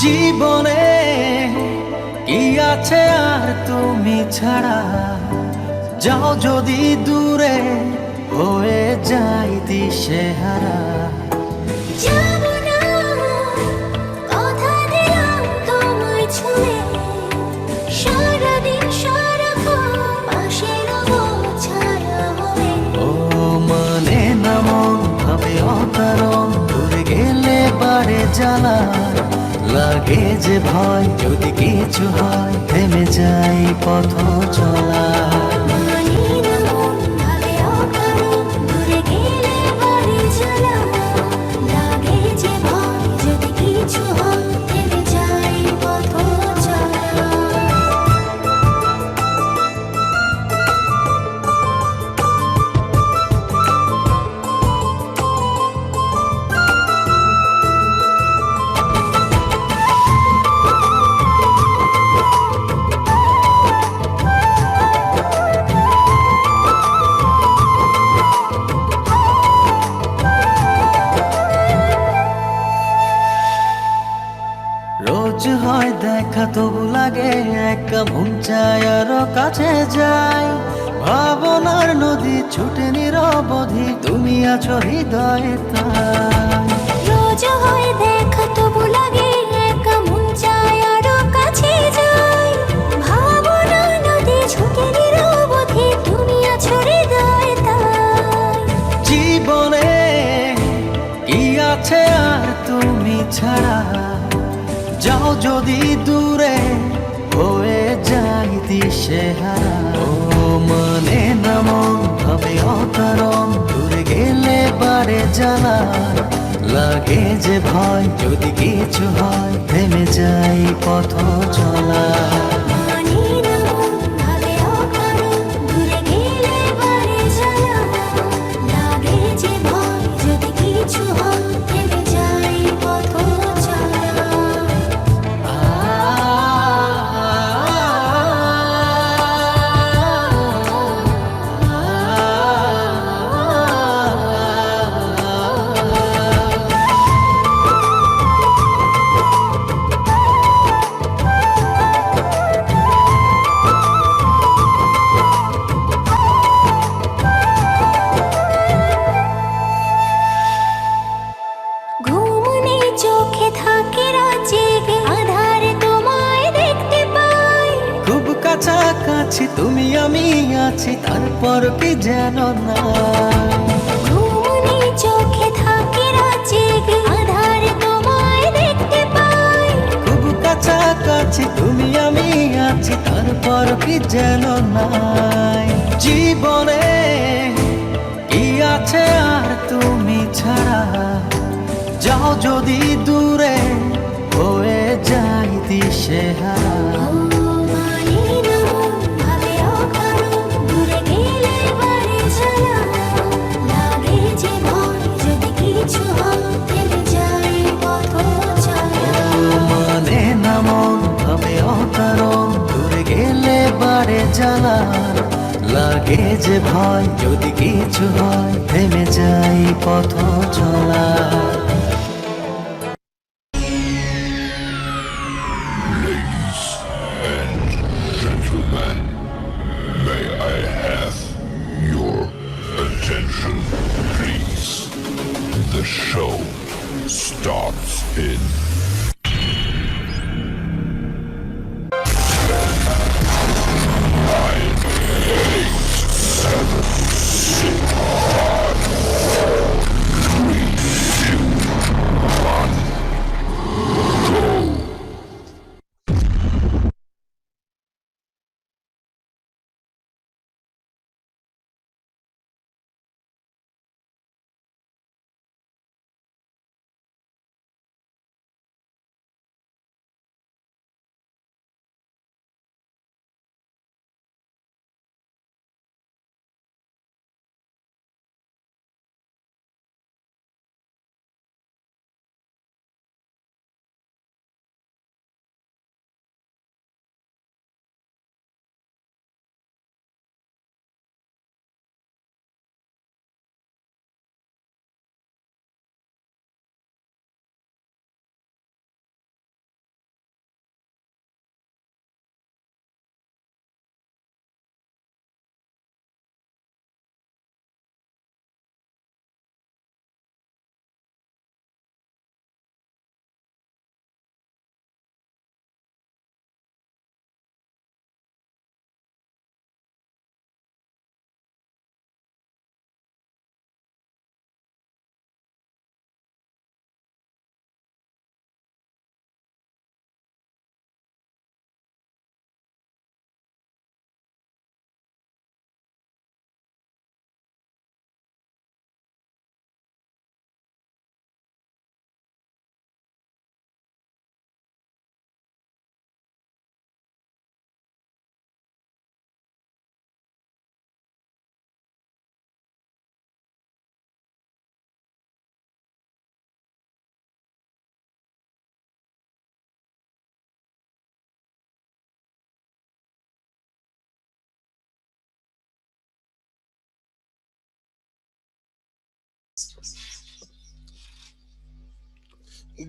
জীবনে কি আছে আর তুমি ছাড়া, যাও যদি দূরে হয়ে যাই দিশেহারা। যাবো না, কথা দিলাম তোমায় ছুঁয়ে, সারাদিন সারাক্ষণ পাশে রবো ছায়া হয়ে। ও মানে না মন ভাবে অকারণ, দূরে গেলে বাড়ে জ্বালা, লাগে যে ভয় যদি কিছু হয় থেমে যাই পথ চলা। মানি না মন ভাবে অকারণ, দূরে গেলে বাড়ে জ্বালা, লাগে যে ভয় যদি কিছু হয় থেমে যাই পথ চলা। রোজ হয় দেখা তবু লাগে একা, মন চায় আরো কাছে যাই। ভাবনার নদী ছুটে নিরবধি, তুমি আছো হৃদয়ে তাই। রোজ হয় দেখা তবু লাগে একা, মন চায় আরো কাছে যাই। ভাবনা নদী ছুটে নিরবধি, তুমি আছো হৃদয়ে তাই। জীবনে কি আছে আর তুমি ছাড়া, যাও যদি দূরে হয়ে যাই দিশেহারা। ও মানে না মন ভাবে অকারণ, দূরে গেলে বাড়ে জ্বালা, লাগে যে ভয় যদি কিছু হয় থেমে যাই পথ চলা। মানি না মন ভাবে অকারণ, দূরে গেলে বাড়ে জ্বালা, লাগে যে ভয় যদি কিছু হয় থেমে যাই পথ চলা। ঘুম নেই চোখে থাকে রাত জেগে, আধারে তোমায় দেখতে পাই। খুব কাছাকাছি তুমি আমি আছি, তারপর কি যেন না। ঘুম নেই চোখে থাকে রাত জেগে, আধারে তোমায় দেখতে পাই। খুব কাছাকাছি তুমি আমি আছি, তারপর কি যেন নাই। জীবনে কি আছে আর তুমি ছাড়া, যাও যদি দূরে হয়ে যাই দিশেহারা। মানি না মন ভাবে অকারণ, দূরে গেলে বাড়ে জ্বালা, লাগে যে ভয় যদি কিছু হয় থেমে যাই পথ চলা। মানে না মন ভাবে অকারণ, দূরে গেলে বাড়ে জ্বালা, লাগে যে ভয় যদি কিছু হয় থেমে যাই পথ চলা। Gentlemen, may I have your attention, please? The show starts in 9, 8, 7, 6, 5, 4, 3, 2,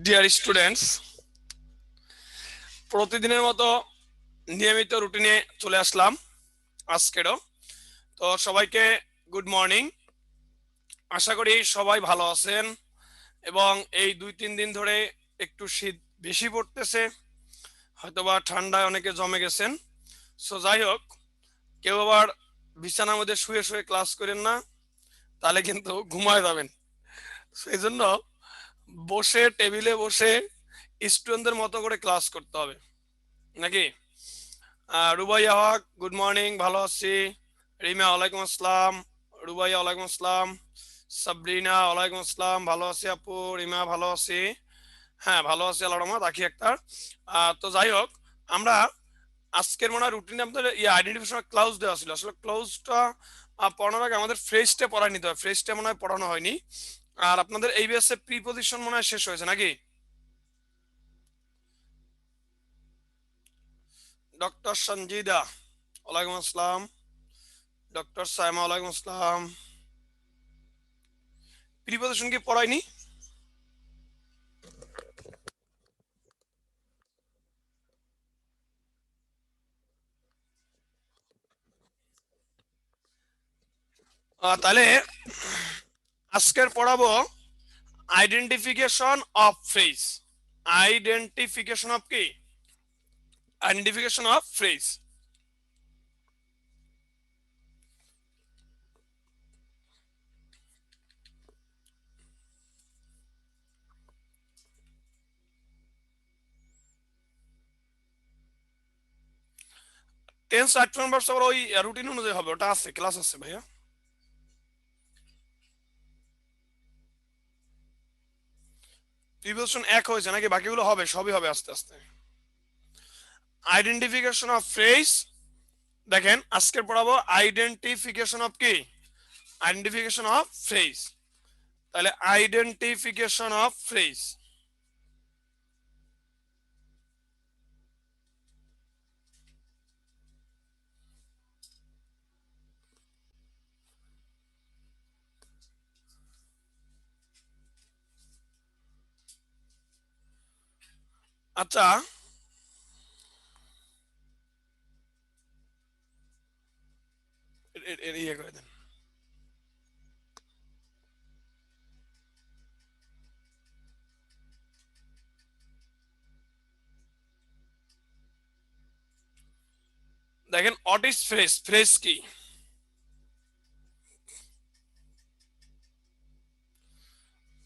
dear students, প্রতিদিনের মতো নিয়মিত রুটিনে চলে আসলাম আজকেরও। তো সবাইকে গুড মর্নিং। আশা করি সবাই ভালো আছেন এবং এই 2-3 দিন ধরে একটু শীত বেশি পড়তেছে, হয়তোবা ঠান্ডায় অনেকে জমে গেছেন। সো যাই হোক, কেউ আবার বিছানার মধ্যে শুয়ে শুয়ে ক্লাস করেন না, তাহলে কিন্তু ঘুমায় যাবেন। সেই জন্য বসে টেবিলে বসে স্টুডেন্টদের মতো করে ক্লাস করতে হবে নাকি? রুবাইয়া হক গুড মর্নিং, ভালো আছি। রিমা ওয়ালাইকুম আসসালাম। রুবাইয়া ওয়ালাইকুম আসসালাম। সাবরিনা ওয়ালাইকুম আসসালাম, ভালো আছি আপু। রিমা ভালো আছি, হ্যাঁ ভালো আছি আল্লাহর রহমত, আছি একটা। তো যাই হোক, আমরা আজকের মনে হয় রুটিনে আমাদের আইডেন্টিফিকেশন ক্লাউজ দেওয়া ছিল। আসলে ক্লাউজটা পড়ানোর আগে আমাদের ফ্রেজটা পড়াই নিতে হয়, ফ্রেজটা মনে হয় পড়ানো হয়নি। আর আপনাদের এই বেসে প্রিপজিশন মনে হয় শেষ হয়েছে নাকি? ডক্টর সঞ্জিদা ওয়ালাইকুম আসসালাম। ডক্টর সাইমা ওয়ালাইকুম আসসালাম। প্রিপজিশন কি পড়ায়নি? তাহলে আজকের পড়াবো identification of phrase. Identification of কি? Identification of phrase. Tense action verbs আবার ওই রুটিন অনুযায়ী হবে, ওটা আছে, ক্লাস আছে ভাইয়া। প্রিপোজিশন এক হয়েছে নাকি? বাকিগুলো হবে, সবই হবে আস্তে আস্তে। আইডেন্টিফিকেশন অফ ফ্রেজ, দেখেন আজকের পড়াবো আইডেন্টিফিকেশন অফ কি? Identification of phrase. তাহলে আইডেন্টিফিকেশন অফ ফ্রেজ, আচ্ছা ইয়ে করে দেন। দেখেন হোয়াট ইজ ফ্রেজ, ফ্রেজ কি?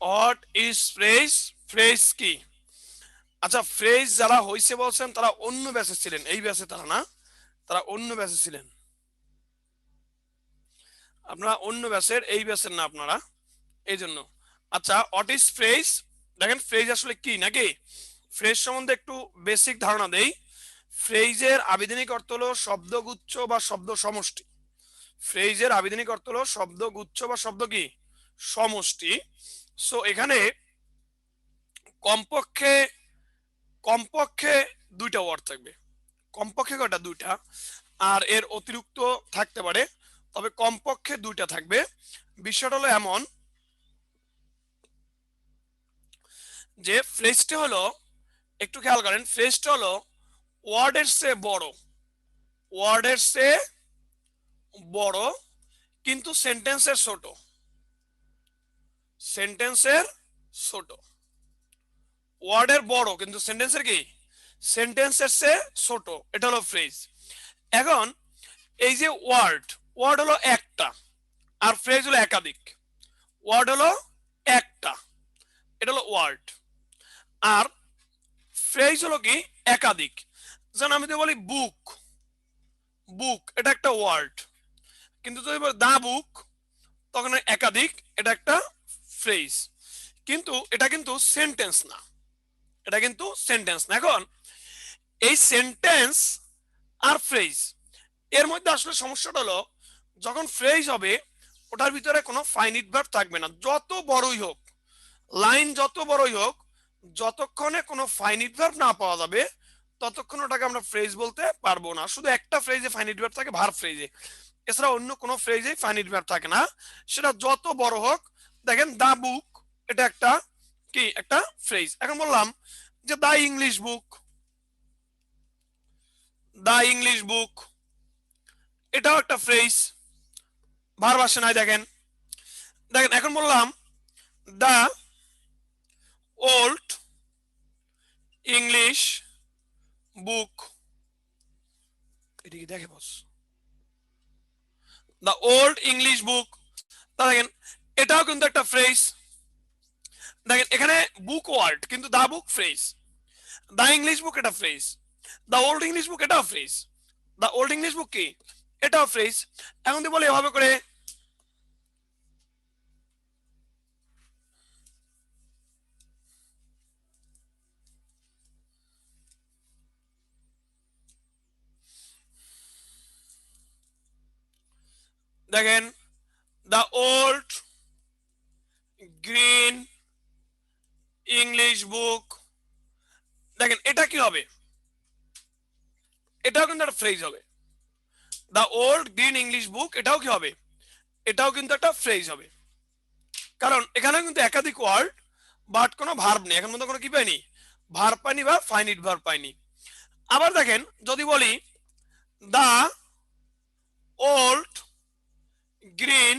হোয়াট ইজ ফ্রেজ, ফ্রেজ কি? আচ্ছা, ফ্রেজ যারা হইছে বলছেন তারা অন্য ব্যাচে ছিলেন, এই ব্যাচে তারা না, তারা অন্য ব্যাচে ছিলেন। আপনারা অন্য ব্যাচের, এই ব্যাচের না আপনারা, এই জন্য। আচ্ছা, হোয়াট ইজ ফ্রেজ, দেখেন ফ্রেজ আসলে কি নাকি? ফ্রেজ সম্বন্ধে একটু বেসিক ধারণা দেই। ফ্রেজের আবিধানিক অর্থ হলো শব্দগুচ্ছ বা শব্দ সমষ্টি। ফ্রেজের আবিধানিক অর্থ হলো শব্দগুচ্ছ বা শব্দ কি? সমষ্টি। সো এখানে কমপক্ষে কমপক্ষে দুইটা ওয়ার্ড থাকবে। কমপক্ষে কয়টা? দুইটা। আর এর অতিরিক্ত থাকতে পারে, তবে কমপক্ষে দুইটা থাকবে। বিষয়টা হলো এমন যে ফ্রেজটা হলো, একটু খেয়াল করেন, ফ্রেজটা হলো ওয়ার্ডের চেয়ে বড়, ওয়ার্ডের চেয়ে বড় কিন্তু সেন্টেন্সের ছোট, সেন্টেন্সের ছোট। ওয়ার্ডের বড় কিন্তু সেন্টেন্সের কি? সেন্টেন্সের চেয়ে ছোট, এটা হলো ফ্রেজ। এখন এই যে ওয়ার্ড, ওয়ার্ড হলো একটা আর ফ্রেজ হলো একাধিক। ওয়ার্ড হলো একটা, এটা হলো ওয়ার্ড, আর ফ্রেজ হলো কি? একাধিক। যেমন আমি যদি বলি বুক, বুক এটা একটা ওয়ার্ড, কিন্তু যদি বলি দা বুক তখন একাধিক, এটা একটা ফ্রেজ। কিন্তু এটা কিন্তু সেন্টেন্স না, এটা কিন্তু সেন্টেন্স না। এখন এই সেন্টেন্স আর ফ্রেজ এর মধ্যে আসলে সমস্যাটা হলো, যখন ফ্রেজ হবে ওটার ভিতরে কোনো ফাইনিট ভার্ব থাকবে না। যত বড়ই হোক লাইন, যত বড়ই হোক, যতক্ষণে কোনো ফাইনিট ভার্ব না পাওয়া যাবে ততক্ষণ ওটাকে আমরা ফ্রেজ বলতে পারবো না। শুধু একটা ফ্রেজে ফাইনিট ভার্ব থাকে, ভার্ব ফ্রেজে, এছাড়া অন্য কোনো ফ্রেজে ফাইনিট ভার্ব থাকে না। সেটা যত বড় হোক, দেখেন দা বুক, এটা একটা কি একটা ফ্রেজ। এখন বললাম যে দা ইংলিশ বুক, দা ইংলিশ বুক এটাও একটা ফ্রেজ, ভার্ব আসে নাই। দেখেন দেখেন এখন বললাম দা ওল্ড ইংলিশ বুক, এটা কি দেখে বস, দা ওল্ড ইংলিশ বুক, তা দেখেন এটাও কিন্তু একটা ফ্রেজ। দেখেন এখানে বুক ওয়ার্ড কিন্তু the book phrase, the English book এটা phrase, the old English book এটাও phrase, the old English book কি এটাও ফ্রেজ। এখন যদি বলি এভাবে করে, দেখেন the old green English book, দেখেন এটা কি হবে, এটাও কিন্তু একটা ফ্রেজ হবে। The old green English book এটাও কি হবে, এটাও কিন্তু একটা ফ্রেজ হবে। কারণ এখানে কিন্তু একাধিক ওয়ার্ড বাট কোনো ভার্ব নেই, এখন মধ্যে কোনো কি পাইনি, ভার্ব পাইনি বা ফাইনিট ভার্ব পাইনি। আবার দেখেন যদি বলি the old green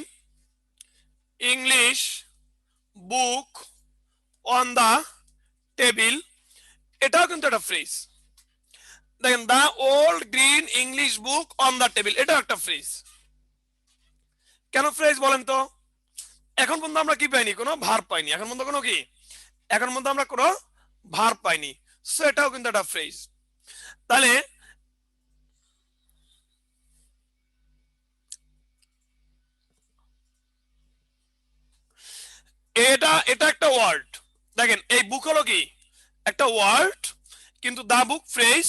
English book on the table, এটাও কিন্তু একটা ফ্রেজ। দেখেন the old green English book on the table এটাও একটা ফ্রেজ। কেন ফ্রেজ বলেন তো, এখন পর্যন্ত আমরা কি পাইনি, কোনো ভার্ব পাইনি, এখন পর্যন্ত কোনো কি, এখন পর্যন্ত আমরা কোনো ভার্ব পাইনি, সো এটাও কিন্তু একটা ফ্রেজ। তাহলে এটা এটা একটা ওয়ার্ড। দেখেন এই বুক হলো কি একটা ওয়ার্ড, কিন্তু the book phrase,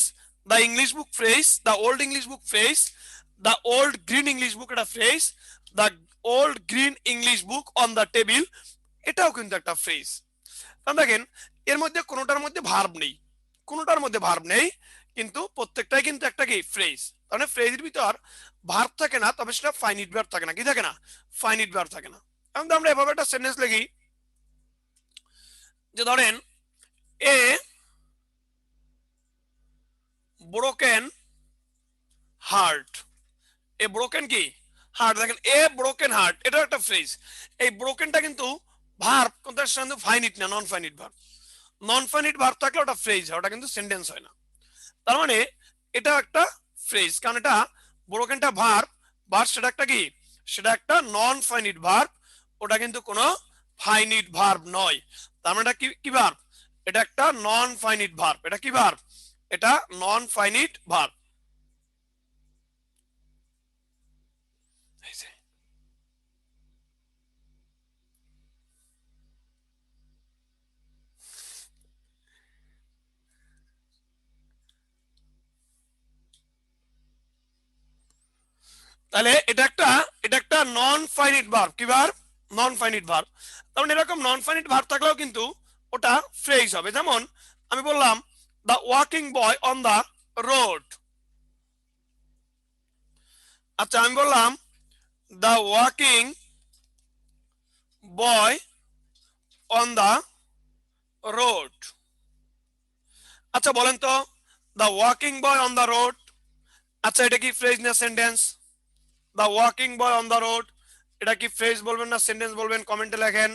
the English book phrase, the old English book phrase, the old green English book এটা phrase, the old green English book on the table এটাও কিন্তু একটা ফ্রেজ। কারণ দেখেন এর মধ্যে কোনোটার মধ্যে ভার্ব নেই, কোনোটার মধ্যে ভার্ব নেই, কিন্তু প্রত্যেকটাই কিন্তু একটা কি ফ্রেজ। মানে ফ্রেজের ভিতর ভার্ব থাকে না, তবে সেটা ফাইনিট ভার্ব থাকে না, কি থাকে না, ফাইনিট ভার্ব থাকে না। এখন আমরা এভাবে একটা সেন্টেন্স লিখি যে ধরেন এ ব্রোকেন হার্ট, এ ব্রোকেন কি হার্ট, দেখেন এ ব্রোকেন হার্ট এটা একটা ফ্রেজ। এই ব্রোকেনটা কিন্তু ভার্ব, কিন্তু ফাইনিট না, নন finite verb. Non finite verb থাকলে ওটা ফ্রেজ হয়, ওটা কিন্তু সেন্টেন্স হয় না। তার মানে এটা একটা ফ্রেজ, কারণ এটা ব্রোকেনটা ভার্ব, বাট সেটা একটা কি, সেটা একটা নন ফাইনিট ভার্ব, ওটা কিন্তু কোনো ফাইনিট ভার্ব নয়। তার মানে এটা কি কি ভার্ব, এটা একটা নন ফাইনিট ভার্ব। এটা কি ভার্ব, এটা নন ফাইনিট ভার্ব। তাহলে এটা একটা নন ফাইনিট ভার্ব, কি ভার্ব, নন ফাইনিট ভার্ব। তার এরকম নন ফাইনিট ভার্ব থাকলেও কিন্তু ওটা ফ্রেজ হবে। যেমন আমি বললাম the walking boy on the road, আচ্ছা আমি বললাম the walking boy on the road, আচ্ছা বলেন তো the walking boy on the road, আচ্ছা এটা কি ফ্রেজ না sentence, the walking boy on the road এটা কি ফ্রেজ বলবেন না সেন্টেন্স বলবেন, কমেন্টে লেখেন।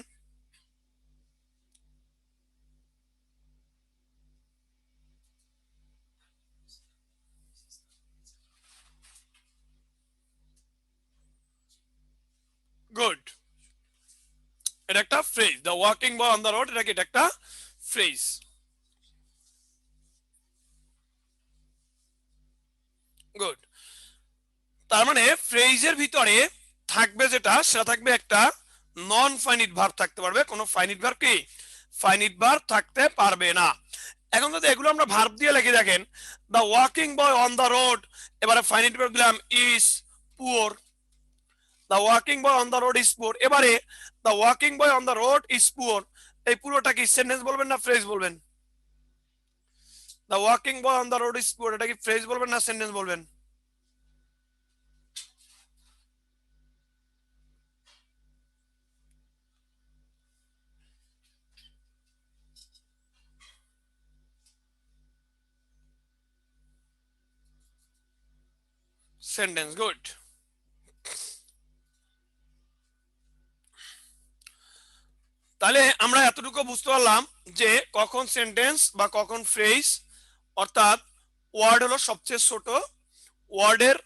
গুড, এটা একটা phrase, the walking boy on the road এটা কি, এটা একটা ফ্রেজ। গুড, তার মানে ফ্রেজের ভিতরে থাকবে যেটা, সেটা থাকবে একটা নন ফাইনিট ভার্ব থাকতে পারবে, কোনো ফাইনিট ভার্ব কি, ফাইনিট ভার্ব থাকতে পারবে না। এখন যদি এগুলো আমরা ভার্ব দিয়ে লিখে দেখেন the walking boy on the road, এবারে ফাইনিট ভার্ব দিলাম is poor, the walking boy on the road is poor, এবারে the walking boy on the road is poor, এই পুরোটা কি সেন্টেন্স বলবেন না ফ্রেজ বলবেন, the walking boy on the road is poor এটা কি ফ্রেজ বলবেন না সেন্টেন্স বলবেন। সেন্টেন্স। গুড। তাহলে আমরা এতটুকু বুঝতে পারলাম যে কখন সেন্টেন্স বা কখন ফ্রেজ, অর্থাৎ ওয়ার্ড হলো সবচেয়ে ছোট, ওয়ার্ডের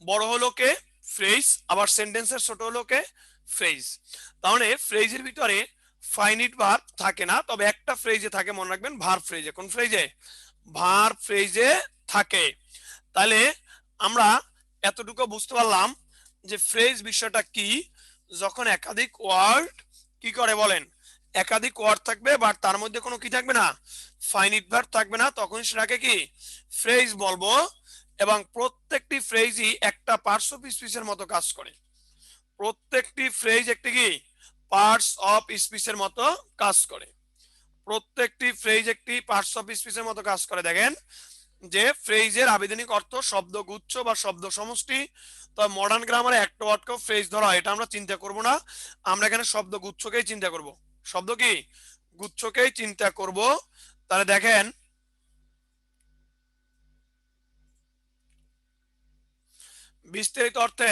বড় হলো কে ফ্রেজ, আবার সেন্টেন্সের ছোট হলো কে ফ্রেজ। তাহলে ফ্রেজের ভিতরে ফাইনিট ভার্ব থাকে না, তবে একটা ফ্রেজে থাকে, মনে রাখবেন ভার্ব ফ্রেজে। কোন ফ্রেজে? ভার্ব ফ্রেজে থাকে। তাহলে আমরা এতটুকু বুঝতে পারলাম যে ফ্রেজ বিষয়টা কি। যখন একাধিক ওয়ার্ড কি করে বলেন, একাধিক ওয়ার্ড থাকবে বাট তার মধ্যে কোনো কি থাকবে না, ফাইনিট ভার্ব থাকবে না, তখন সেটাকে কি ফ্রেজ বলবো। এবং প্রত্যেকটি ফ্রেজই একটা পার্টস অফ স্পিচের মতো কাজ করে। প্রত্যেকটি ফ্রেজ একটি কি পার্টস অফ স্পিচের মতো কাজ করে। প্রত্যেকটি ফ্রেজ একটি পার্টস অফ স্পিচের মতো কাজ করে। দেখেন যে ফ্রেজের আবেদনিক অর্থ শব্দগুচ্ছ বা শব্দ সমষ্টি। তো মডার্ন গ্রামারে একটা ওয়ার্ডকে ফ্রেজ ধরা হয়, এটা আমরা চিন্তা করব না, আমরা এখানে শব্দগুচ্ছকেই চিন্তা করব। শব্দ কি গুচ্ছকেই চিন্তা করব। তাহলে দেখেন বিস্তারিত অর্থে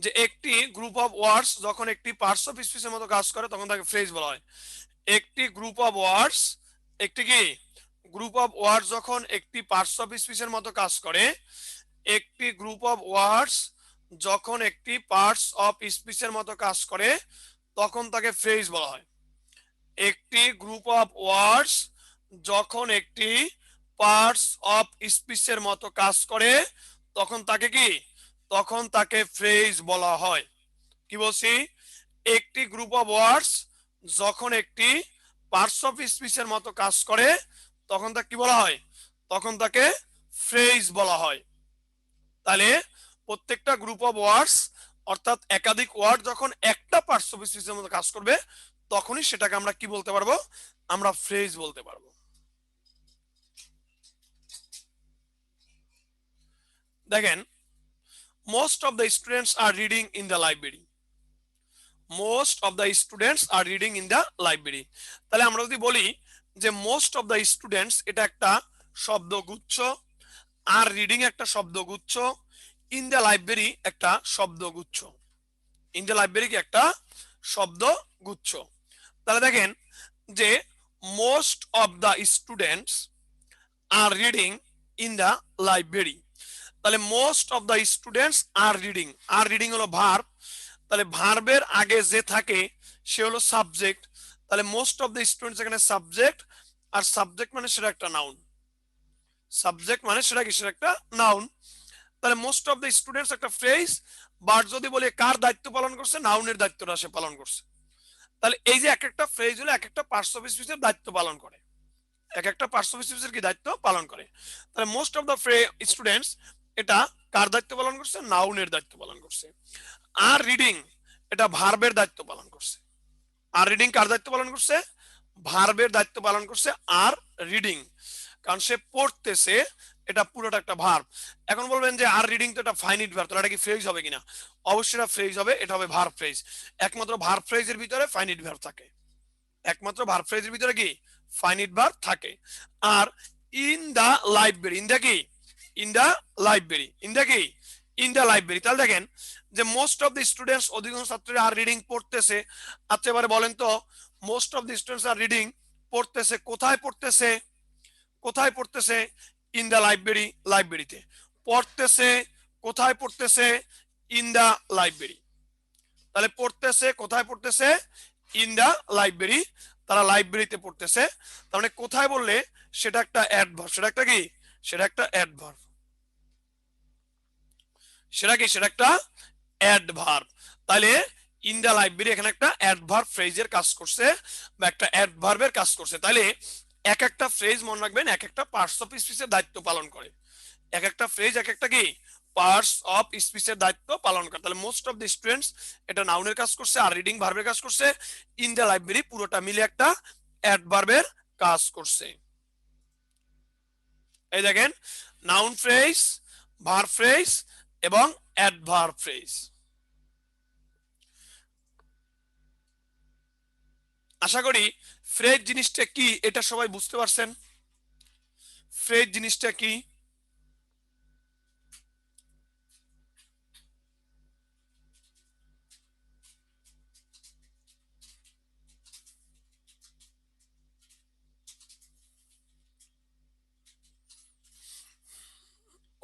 যে একটি গ্রুপ অফ ওয়ার্ডস যখন একটি পার্টস অফ স্পিচের মতো কাজ করে তখন তাকে ফ্রেজ বলা হয়। একটি গ্রুপ অফ ওয়ার্ডস, একটি কি গ্রুপ অফ ওয়ার্ডস যখন একটি পার্টস অফ স্পিচের মতো কাজ করে, একটি গ্রুপ অফ ওয়ার্ডস যখন একটি পার্টস অফ স্পিচের মতো কাজ করে তখন তাকে ফ্রেজ বলা হয়। একটি গ্রুপ অফ ওয়ার্ডস যখন একটি পার্টস অফ স্পিচের মতো কাজ করে তখন তাকে কি, তখন তাকে ফ্রেজ বলা হয়। কি বলছি? একটি গ্রুপ অফ ওয়ার্ডস যখন একটি পার্টস অফ স্পিচের মতো কাজ করে তখন তাকে কি বলা হয়, তখন তাকে ফ্রেজ বলা হয়। তাহলে প্রত্যেকটা গ্রুপ অফ ওয়ার্ডস অর্থাৎ একাধিক ওয়ার্ড যখন একটা পার্টস অফ স্পিচের মতো কাজ করবে তখনই সেটাকে আমরা কি বলতে পারবো, আমরা ফ্রেজ বলতে পারবো। দেখেন most of the students are reading in the library. Most of the students are reading in the library. তাহলে আমরা যদি বলি যে most of the students এটা একটা শব্দগুচ্ছ, আর রিডিং একটা শব্দগুচ্ছ, ইন দ্য লাইব্রেরি একটা শব্দগুচ্ছ। ইন দ্য লাইব্রেরি কি একটা শব্দগুচ্ছ। তাহলে দেখেন যে most of the students are reading in the library. তাহলে most of the students are reading, are reading হলো ভার্ব, তাহলে ভার্বের আগে যে থাকে সে হলো সাবজেক্ট। তাহলে মোস্ট অফ দ্য স্টুডেন্টস এখানে সাবজেক্ট, আর সাবজেক্ট মানে সেটা একটা নাউন। সাবজেক্ট মানে সেটা কি, সেটা একটা নাউন। তাহলে মোস্ট অফ দ্য স্টুডেন্টস একটা ফ্রেজ, বাট যদি বলে কার দায়িত্ব পালন করছে, নাউনের দায়িত্বটা সে পালন করছে। তাহলে এই যে এক একটা ফ্রেজ হলো এক একটা পার্টস অফ স্পিচের দায়িত্ব পালন করে, এক একটা পার্টস অফ স্পিচের কি দায়িত্ব পালন করে। তাহলে মোস্ট অফ দ্য স্টুডেন্টস এটা কার দায়িত্ব পালন করছে, নাউনের দায়িত্ব পালন করছে। আর রিডিং এটা ভার্বের দায়িত্ব পালন করছে। আর রিডিং কার দায়িত্ব পালন করছে, ভার্বের দায়িত্ব পালন করছে আর রিডিং, কারণ সে পড়তেছে, এটা পুরোটা একটা ভার্ব। এখন বলবেন যে আর রিডিং তো এটা ফাইনিট ভার্ব, তাহলে এটা কি ফ্রেজ হবে কিনা? অবশ্যই এটা ফ্রেজ হবে, এটা হবে ভার্ব ফ্রেজ। একমাত্র ভার্ব ফ্রেজের ভিতরে ফাইনিট ভার্ব থাকে, একমাত্র ভার্ব ফ্রেজের ভিতরে কি ফাইনিট ভার্ব থাকে। আর in the library, in the কি, in the library, in the কি, ইন দা লাইব্রেরি। তাহলে দেখেন যে মোস্ট অফ দ্য স্টুডেন্টস অধিকাংশ ছাত্ররা আর রিডিং পড়তেছে। আচ্ছা এবারে বলেন তো most of the students are reading পড়তেছে কোথায় পড়তেছে, কোথায় পড়তেছে? ইন দা লাইব্রেরি, লাইব্রেরিতে পড়তেছে। কোথায় পড়তেছে? In the library. তাহলে পড়তেছে কোথায় পড়তেছে? ইন দা লাইব্রেরি, তারা লাইব্রেরিতে পড়তেছে। তার মানে কোথায় বললে সেটা একটা অ্যাডভার্ব, সেটা একটা কি, সেটা একটা অ্যাডভার্ব, সেটা কি, সেটা একটা অ্যাডভার্ব। তাহলে ইন দা লাইব্রেরি এখানে একটা অ্যাডভার্ব ফ্রেজের কাজ করছে বা একটা অ্যাডভার্বের কাজ করছে। তাহলে এক একটা ফ্রেজ মনে রাখবেন এক একটা পার্টস অফ স্পিচের দায়িত্ব পালন করে, এক একটা ফ্রেজ এক একটা কি পার্টস অফ স্পিচের দায়িত্ব পালন করে। তাহলে মোস্ট অফ দ্য স্টুডেন্টস এটা নাউনের কাজ করছে, আর রিডিং ভার্বের কাজ করছে, ইন দ্য লাইব্রেরি পুরোটা মিলে একটা অ্যাডভার্বের কাজ করছে। এই দেখেন নাউন ফ্রেজ, ভার্ব ফ্রেজ এবং অ্যাডভার্ব ফ্রেজ। আশা করি ফ্রেজ জিনিসটা কি এটা সবাই বুঝতে পারছেন। ফ্রেজ জিনিসটা কি?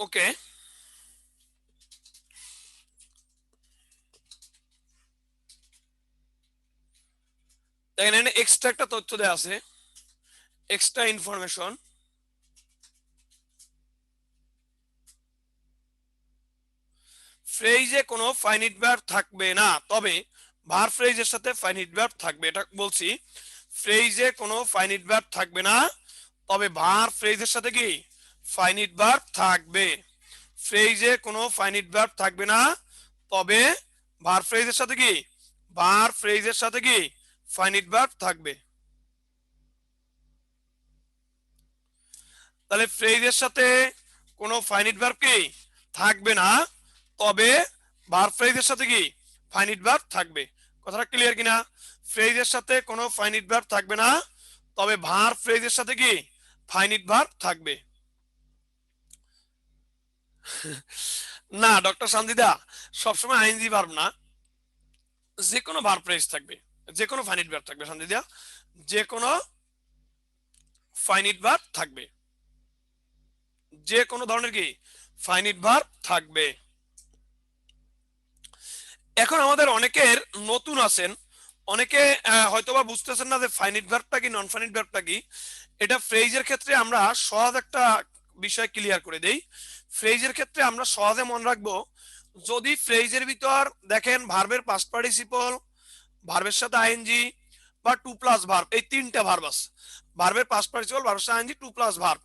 ওকে, দেখেন এখানে এক্সট্রা একটা তথ্য দেওয়া আছে, এক্সট্রা ইনফরমেশন। ফ্রেজে কোনো ফাইনিট ভার্ব থাকবে না, তবে ভার ফ্রেজের সাথে ফাইনিট ভার্ব থাকবে। এটা বলছি, ফ্রেজে কোনো ফাইনিট ভার্ব থাকবে না, তবে ভার ফ্রেজের সাথে কি ফাইনিট ভার্ব থাকবে। ফ্রেজে কোনো ফাইনিট ভার্ব থাকবে না, তবে ভার ফ্রেজের সাথে কি ভার ফ্রেজের সাথে কি ফাইনিট ভার্ব থাকবে। তাহলে ফ্রেজের সাথে কোনো ফাইনিট ভার্ব কি থাকবে না, তবে ভার ফ্রেজের সাথে কি ফাইনিট ভার্ব থাকবে। কথাটা ক্লিয়ার কিনা? ফ্রেজের সাথে কোনো ফাইনিট ভার্ব থাকবে না, তবে ভার ফ্রেজের সাথে কি ফাইনিট ভার্ব থাকবে। না ডক্টর শান্তিদা, সবসময় আইএনজি ভার্ব না, যে কোনো ভার্ব ফ্রেজ থাকবে, যে কোনো ফাইনিট ভার্ব থাকবে। শান্তিদা, যে কোনো ফাইনিট ভার্ব থাকবে, যে কোনো ধরনের কি ফাইনিট ভার্ব থাকবে। এখন আমাদের অনেকের নতুন আছেন, অনেকে হয়তোবা বুঝতেছেন না যে ফাইনিট ভার্বটা কি নন ফাইনিট ভার্বটা কি। এটা ফ্রেজের ক্ষেত্রে আমরা সহজ একটা বিষয় ক্লিয়ার করে দেই। ফ্রেজের ক্ষেত্রে আমরা সহজে মনে রাখবো, যদি ফ্রেজের ভিতর দেখেন ভার্বের পাস্ট পার্টিসিপল, ভার্বের সাথে আইএনজি বা টু প্লাস ভার্ব, এই তিনটা ভার্ব আছে। ভার্বের পাস্ট পার্টিসিপল, ভার্বের সাথে আইএনজি, টু প্লাস ভার্ব,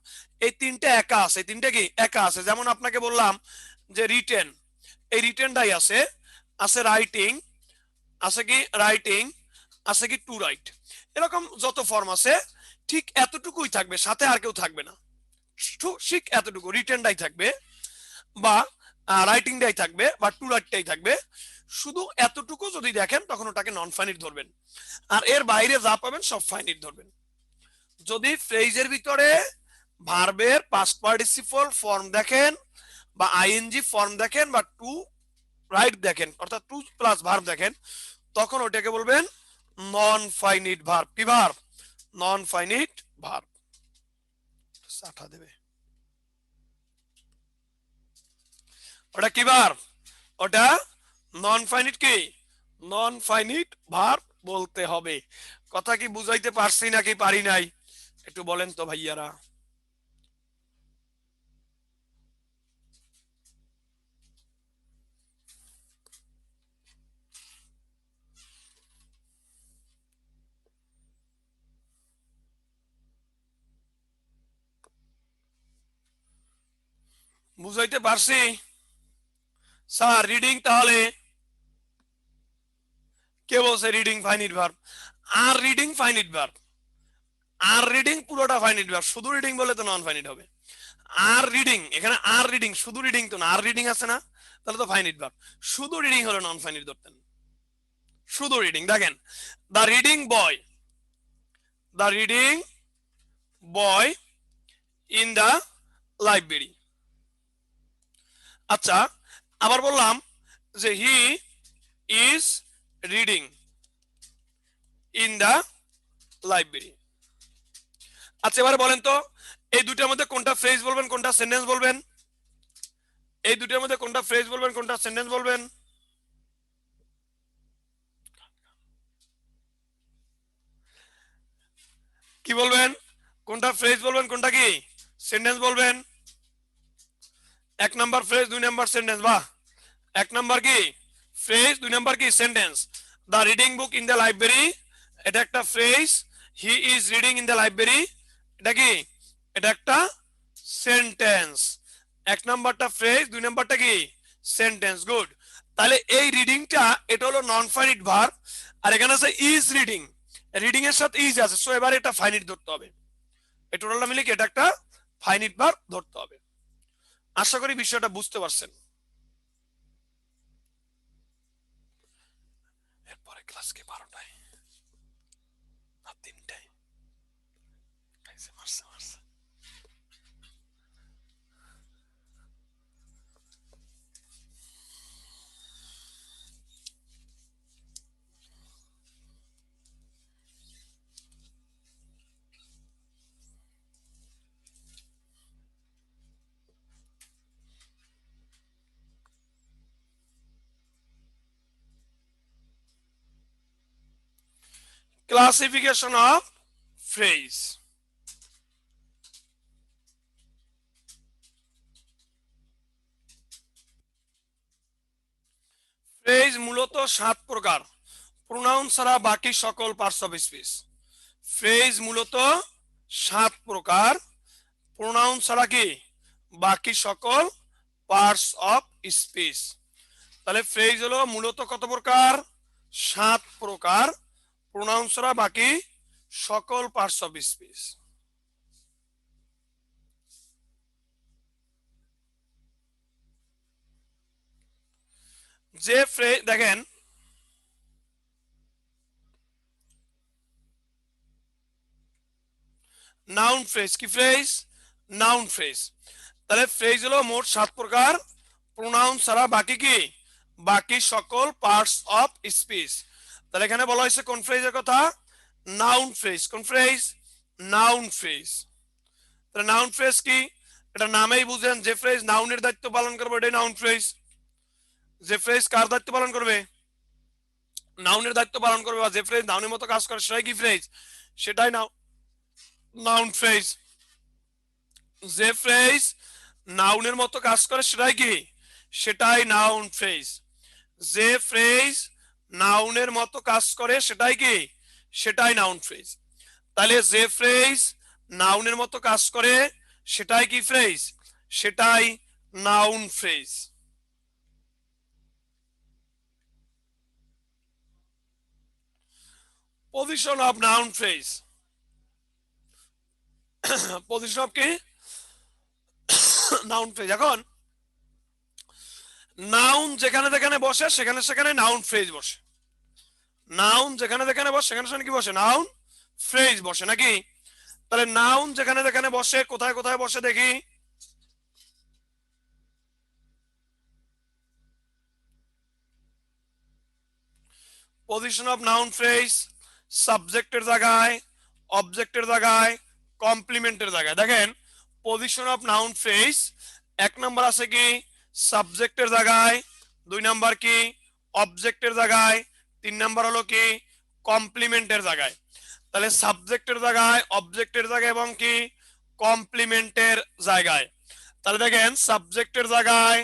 এই তিনটা একা আছে। এই তিনটা কি একা আছে। যেমন আপনাকে বললাম যে রিটেন, এই রিটেনটাই আছে, আছে রাইটিং, আছে কি রাইটিং, আছে কি টু রাইট। এরকম যত ফর্ম আছে ঠিক এতটুকুই থাকবে, সাথে আর কেউ থাকবে না। ঠিক এতটুকু রিটেনটাই থাকবে, বা রাইটিংটাই থাকবে, বা টু রাইটটাই থাকবে। শুধু এতটুকু যদি দেখেন তখন ওটাকে নন ফাইনিট ধরবেন, আর এর বাইরে যা পাবেন সব ফাইনিট ধরবেন। যদি ফ্রেজের ভিতরে ভার্বের পাস্ট পার্টিসিপল ফর্ম দেখেন, বা আইএনজি ফর্ম দেখেন, বা টু রাইট দেখেন, অর্থাৎ টু প্লাস ভার্ব দেখেন, তখন ওটাকে বলবেন নন ফাইনিট ভার্ব। কি ভার্ব? Non finite verb. সাঠা দেবে, ওটা কি ভার্ব? ওটা নন ফাইনিট কি নন ফাইনিট ভার্ব বলতে হবে। কথা কি বুঝাইতে পারছি নাকি পারি নাই? একটু বলেন তো ভাইয়ারা। বুঝাইতে পারছি স্যার? রিডিং, তাহলে কে বলছে reading finite verb? Are reading finite verb, are reading পুরোটা ফাইনিট ভার্ব, শুধু রিডিং বলে তো নন ফাইনিট হবে। আর রিডিং, এখানে আর রিডিং, শুধু রিডিং তো না, আর রিডিং আছে না, তাহলে তো ফাইনিট ভার্ব। শুধু রিডিং হলে নন ফাইনিট ধরতেন। শুধু রিডিং, দেখেন the reading boy, the reading boy in the library. আচ্ছা, আবার বললাম যে he is reading in the library. আচ্ছা এবারে বলেন তো, এই দুটার মধ্যে কোনটা ফ্রেজ বলবেন, কোনটা সেন্টেন্স বলবেন? এই দুটার মধ্যে কোনটা ফ্রেজ বলবেন, কোনটা সেন্টেন্স বলবেন? কি বলবেন? কোনটা ফ্রেজ বলবেন, কোনটা কি সেন্টেন্স বলবেন? এক নাম্বার ফ্রেজ, দুই নাম্বার সেন্টেন্স। বাহ, এক নাম্বার কি ফ্রেজ, দুই নাম্বার কি sentence. The reading book in the library, এটা একটা phrase. He is reading in the library, এটা কি এটা একটা সেন্টেন্স। এক নাম্বারটা ফ্রেজ, দুই নাম্বারটা কি সেন্টেন্স। গুড। তাহলে এই রিডিংটা এটা হলো নন ফাইনিট ভার্ব, আর এখানে আছে ইজ রিডিং, রিডিং এর সাথে ইজ আছে, সো এবারে এটা ফাইনিট ধরতে হবে। এই টোটালটা মিলে কি এটা একটা ফাইনিট ভার্ব ধরতে হবে। আশা করি বিষয়টা বুঝতে পারছেন। এরপরে ক্লাস কি 12টায় না 3টায়? মারছে মারছে। Classification of phrase. ফ্রেজ মূলত 7 প্রকার, প্রোনাউন ছাড়া বাকি সকল পার্টস অফ স্পিচ। ফ্রেজ মূলত 7 প্রকার, প্রোনাউন ছাড়া কি বাকি সকল পার্টস অফ স্পিচ। তাহলে ফ্রেজ হলো মূলত কত প্রকার? 7 প্রকার, প্রোনাউন ছাড়া বাকি সকল পার্টস অফ স্পিচ। যে ফ্রেজ দেখেন, নাউন ফ্রেজ কি ফ্রেজ? Noun phrase. তাহলে ফ্রেজ হলো মোট 7 প্রকার, প্রোনাউন ছাড়া বাকি কি বাকি সকল পার্টস অফ স্পিচ। তাহলে এখানে বলা হয়েছে কোন ফ্রেজের কথা? Noun phrase. কোন ফ্রেজ? Noun phrase. তাহলে নাউন ফ্রেজ কি? এটা নামেই বুঝেন, যে ফ্রেজ নাউনের দায়িত্ব পালন করবে এটাই নাউন ফ্রেজ। যে ফ্রেজ কার দায়িত্ব পালন করবে? নাউনের দায়িত্ব পালন করবে, বা যে ফ্রেজ নাউনের মতো কাজ করে সেটাই কি ফ্রেজ? সেটাই নাউন ফ্রেজ। যে ফ্রেজ নাউনের মতো কাজ করে সেটাই কি? সেটাই নাউন ফ্রেজ। যে ফ্রেজ নাউনের মতো কাজ করে সেটাই কি? সেটাই নাউন ফ্রেজ। তাহলে যে ফ্রেজ নাউনের মতো কাজ করে সেটাই কি ফ্রেজ? সেটাই noun phrase. Position of noun phrase. Position of কি? Noun phrase. এখন নাউন যেখানে যেখানে বসে সেখানে সেখানে নাউন ফ্রেজ বসে। নাউন যেখানে যেখানে বসে সেখানে সেখানে কি বসে? নাউন ফ্রেজ বসে, নাকি? তাহলে নাউন যেখানে যেখানে বসে কোথায় কোথায় বসে দেখি? পজিশন অফ নাউন ফ্রেজ সাবজেক্টের জায়গায়, অবজেক্টের জায়গায়, কমপ্লিমেন্টের জায়গায়। দেখেন position of noun phrase 1 number আছে কি সাবজেক্টের জায়গায়, 2 নাম্বার কি অবজেক্টের জায়গায়, 3 নাম্বার হলো কি কমপ্লিমেন্টের জায়গায়। তাহলে সাবজেক্টের জায়গায়, অবজেক্টের জায়গায় এবং কি কমপ্লিমেন্টের জায়গায়। তাহলে দেখেন সাবজেক্টের জায়গায়,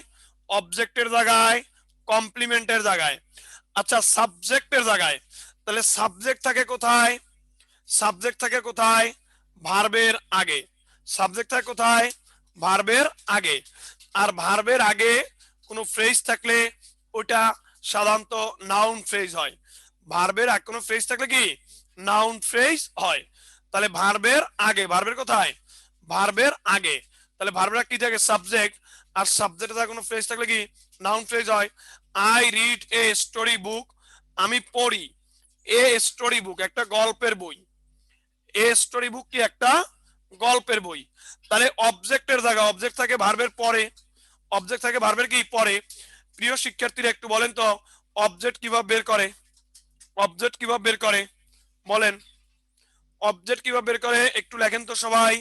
অবজেক্টের জায়গায়, কমপ্লিমেন্টের জায়গায়। আচ্ছা সাবজেক্টের জায়গায়, তাহলে সাবজেক্ট থাকে কোথায়? সাবজেক্ট থাকে কোথায়? ভার্বের আগে। সাবজেক্ট থাকে কোথায়? ভার্বের আগে। আর ভার্বের আগে কোনো ফ্রেজ থাকলে ওটা সাধারণত নাউন ফ্রেজ হয়। ভার্বের আগে কোনো ফ্রেজ থাকলে কি নাউন ফ্রেজ হয়। তাহলে ভার্বের আগে, ভার্বের কোথায়? ভার্বের আগে। তাহলে ভার্বের কি থাকে? সাবজেক্ট। আর সাবজেক্টে থাকে কোনো ফ্রেজ থাকলে কি নাউন ফ্রেজ হয়। I read a story book, আমি পড়ি এ স্টোরি বুক, একটা গল্পের বই। এ স্টোরি বুক কি একটা গল্পের বই। তাহলে অবজেক্টের জায়গা, অবজেক্ট থাকে ভার্বের পরে, অবজেক্ট থাকে ভার্বের কি পরে। প্রিয় শিক্ষার্থীরা একটু বলেন তো অবজেক্ট কিভাবে বের করে? অবজেক্ট কিভাবে বের করে বলেন? অবজেক্ট কিভাবে বের করে একটু লেখেন তো সবাই।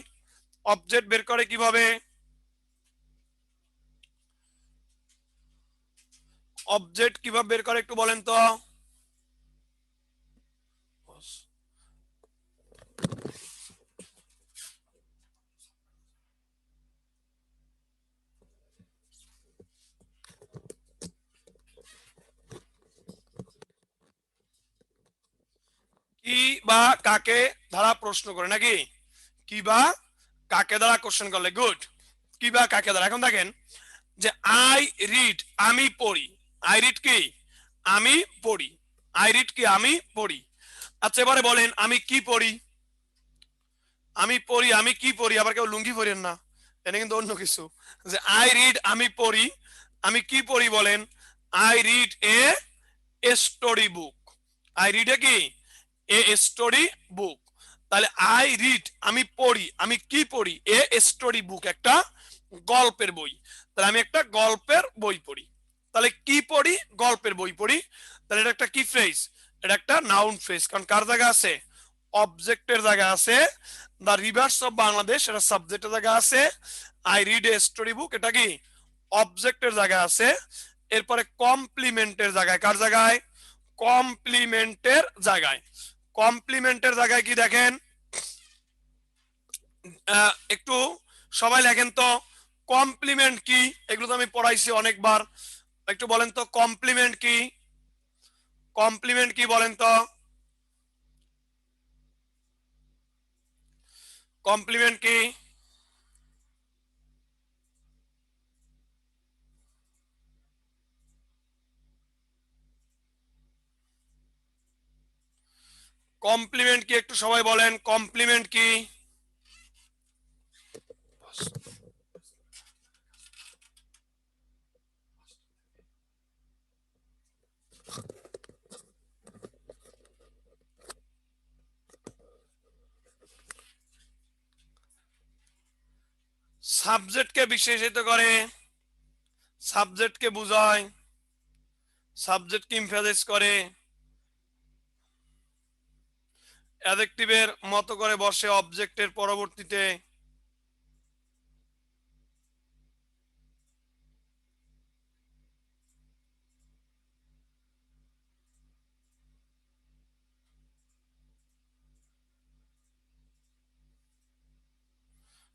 অবজেক্ট বের করে কিভাবে? অবজেক্ট কিভাবে বের করে একটু বলেন তো। কি বা কাকে দ্বারা প্রশ্ন করে, নাকি? কি বা কাকে দ্বারা কোশ্চেন করলে। গুড। কি বা কাকে দ্বারা। এখন দেখেন যে আই রিড আমি পড়ি, আই রিড কি আমি পড়ি, আই রিড কি আমি পড়ি। আচ্ছা এবারে বলেন আমি কি পড়ি? আমি পড়ি, আমি কি পড়ি? আবার কেউ লুঙ্গি পড়েন না, এটা কিন্তু অন্য কিছু। যে আই রিড আমি পড়ি, আমি কি পড়ি বলেন? I read a story book. I read a কি এ স্টোরি বুক। তাহলে আই রিড আমি পড়ি, আমি কি পড়ি? এ স্টোরি বুক, একটা গল্পের বই। তাহলে আমি একটা গল্পের বই পড়ি। তাহলে কি পড়ি? গল্পের বই পড়ি। তাহলে এটা একটা কি ফ্রেজ? এটা একটা নাউন ফ্রেজ। কারণ কার জায়গা আছে? অবজেক্টের জায়গা আছে। দা রিভার্স অফ বাংলাদেশ এটা সাবজেক্টের জায়গা আছে। I read a story book এটা কি অবজেক্টের জায়গায় আছে। এরপরে কমপ্লিমেন্টের জায়গায়, কার জায়গায়? কমপ্লিমেন্টের জায়গায়। কমপ্লিমেন্টের জায়গায় কি দেখেন, একটু সবাই লেখেন তো কমপ্লিমেন্ট কি, এগুলো তো আমি পড়াইছি অনেকবার, একটু বলেন তো কমপ্লিমেন্ট কি, কমপ্লিমেন্ট কি বলেন তো, কমপ্লিমেন্ট কি? কমপ্লিমেন্ট কি একটু সবাই বলেন, কমপ্লিমেন্ট কি? সাবজেক্টকে বিশেষিত করে, সাবজেক্টকে বোঝায়, সাবজেক্টকে ইমফাসাইজ করে, অ্যাডজেক্টিভের মতো করে বসে অবজেক্টের পরবর্তীতে।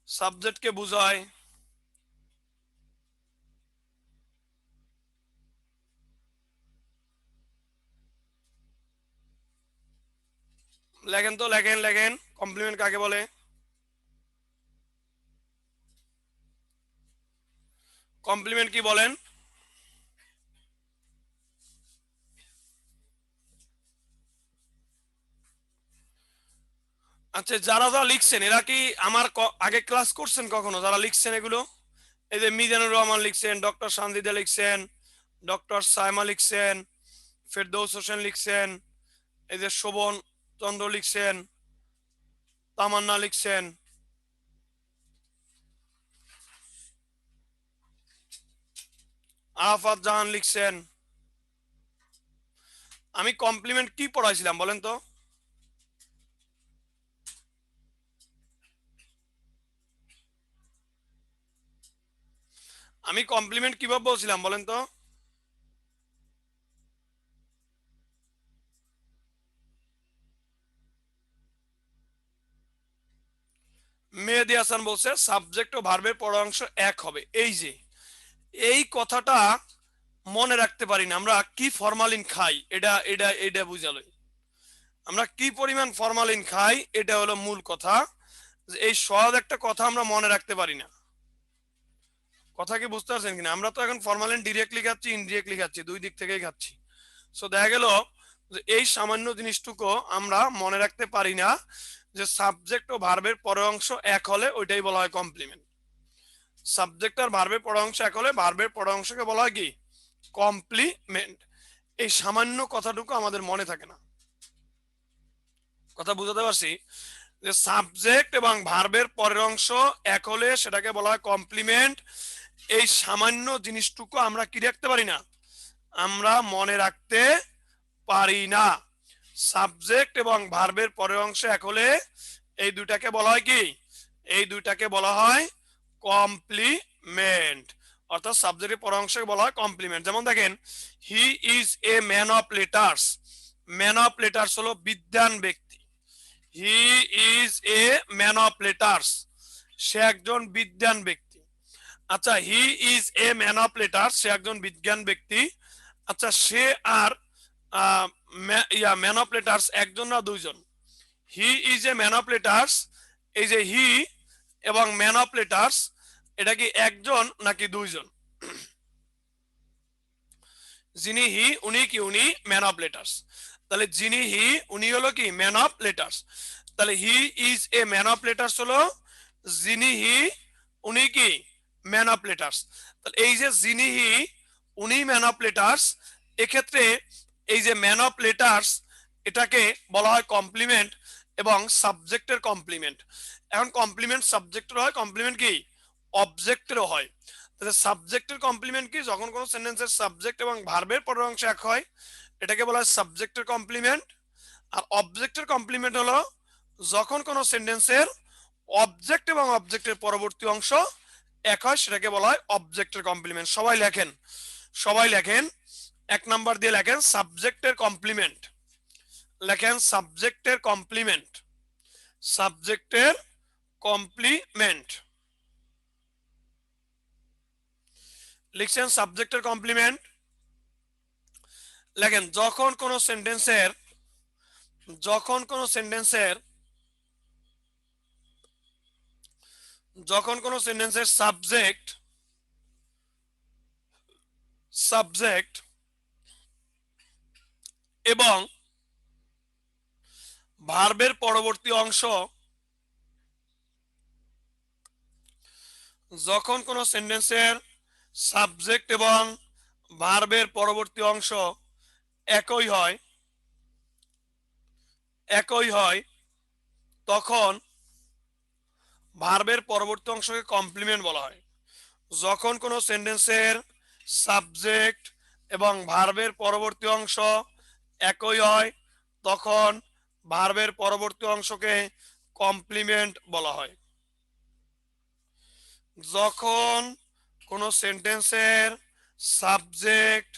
সাবজেক্টকে বোঝায়, লেখেন তো, লেখেন লেখেন কমপ্লিমেন্ট কাকে বলে? কমপ্লিমেন্ট কি বলেন? আচ্ছা, যারা যারা লিখছেন এরা কি আমার আগে ক্লাস করছেন কখনো? যারা লিখছেন এগুলো, এই যে মিজানুর রহমান লিখছেন, ডক্টর সানজিদা লিখছেন, ডক্টর সাইমা লিখছেন, ফেরদৌস হোসেন লিখছেন, এই যে শোভন চন্দ্র লিখছেন, তামান্না লিখছেন, আরাফাত জাহান লিখছেন। আমি কমপ্লিমেন্ট কি পড়াইছিলাম বলেন তো? আমি কমপ্লিমেন্ট কিভাবে বলছিলাম বলেন তো? মেহেদি হাসান বলছে সাবজেক্ট ও ভার্বের পর অংশ এক হবে। এই যে এই কথাটা মনে রাখতে পারি না আমরা, কি ফরমালিন খাই এটা এটা এটা বুঝালো। আমরা কি পরিমাণ ফরমালিন খাই এটা হলো মূল কথা। এই সহজ একটা কথা আমরা মনে রাখতে পারি না। কথা কি বুঝতে পারছেন কিনা? আমরা তো এখন ফরমালিন ডিরেক্টলি খাচ্ছি, ইনডিরেক্টলি খাচ্ছি, দুই দিক থেকেই খাচ্ছি। সো দেখা গেল যে এই সামান্য জিনিসটুকু আমরা মনে রাখতে পারি না, যে সাবজেক্ট ও ভার্বের পরের অংশ এক হলে ওইটাই বলা হয় কমপ্লিমেন্ট। সাবজেক্ট আর ভার্বের পরের অংশ এক হলে ভার্বের পরের অংশকে বলা হয় কি? কমপ্লিমেন্ট। এই সামান্য কথাটুকু আমাদের মনে থাকে না। কথা বুঝাতে পারছি? যে সাবজেক্ট এবং ভার্বের পরের অংশ এক হলে সেটাকে বলা হয় কমপ্লিমেন্ট। এই সামান্য জিনিসটুকু আমরা কি রাখতে পারি না, আমরা মনে রাখতে পারি না। সাবজেক্ট এবং ভার্বের পরের অংশ এক হলে এই দুইটাকে বলা হয় কি? এই দুইটাকে বলা হয় কমপ্লিমেন্ট। অর্থাৎ সাবজেক্টের পরের অংশকে বলা হয় কমপ্লিমেন্ট। যেমন দেখেন, he is a man of letters. Man of letters হলো বিদ্বান ব্যক্তি। He is a man of letters, সে একজন বিদ্বান ব্যক্তি। আচ্ছা, he is a man of letters, সে একজন বিজ্ঞান ব্যক্তি। আচ্ছা, সে আর ম্যান অফ লেটার্স একজন না দুইজন? He is a man of letters, এই যে হি এবং ম্যান অফ লেটার্স এটা কি একজন নাকি দুইজন? যিনি হি উনি কি? উনি ম্যান অফ লেটার্স। তাহলে যিনি হি উনি হলো কি? Man of letters. তাহলে he is a man of letters হলো যিনি হি উনি কি? Man of letters. তাহলে এই যে যিনি হি উনি ম্যান অফ লেটার্স, এক্ষেত্রে এই যে ম্যান অফ লেটার্স এটাকে বলা হয় কমপ্লিমেন্ট এবং সাবজেক্টের কমপ্লিমেন্ট। এখন কমপ্লিমেন্ট সাবজেক্টের হয়, কমপ্লিমেন্ট কি অবজেক্টেরও হয়। তাহলে সাবজেক্টের কমপ্লিমেন্ট কি? যখন কোনো সেন্টেন্সের সাবজেক্ট এবং ভার্বের পরের অংশ এক হয় এটাকে বলা হয় সাবজেক্টের কমপ্লিমেন্ট। আর অবজেক্টের কমপ্লিমেন্ট হলো যখন কোনো সেন্টেন্সের অবজেক্ট এবং অবজেক্টের পরবর্তী অংশ এক হয় সেটাকে বলা হয় অবজেক্টের কমপ্লিমেন্ট। সবাই লেখেন, সবাই লেখেন, এক নাম্বার দিয়ে লেখেন সাবজেক্টের কমপ্লিমেন্ট। লেখেন সাবজেক্টের কমপ্লিমেন্ট, সাবজেক্টের কমপ্লিমেন্ট। লিখছেন সাবজেক্টের কমপ্লিমেন্ট। লেখেন যখন কোন সেন্টেন্সের সাবজেক্ট এবং ভার্বের পরবর্তী অংশ, যখন কোন সেন্টেন্সের সাবজেক্ট এবং ভার্বের পরবর্তী অংশ একই হয় তখন ভার্বের পরবর্তী অংশকে কমপ্লিমেন্ট বলা হয়। যখন কোন সেন্টেন্সের সাবজেক্ট এবং ভার্বের পরবর্তী অংশ একই হয় তখন ভার্বের পরবর্তী অংশকে কমপ্লিমেন্ট বলা হয়। যখন কোন সেন্টেন্সের সাবজেক্ট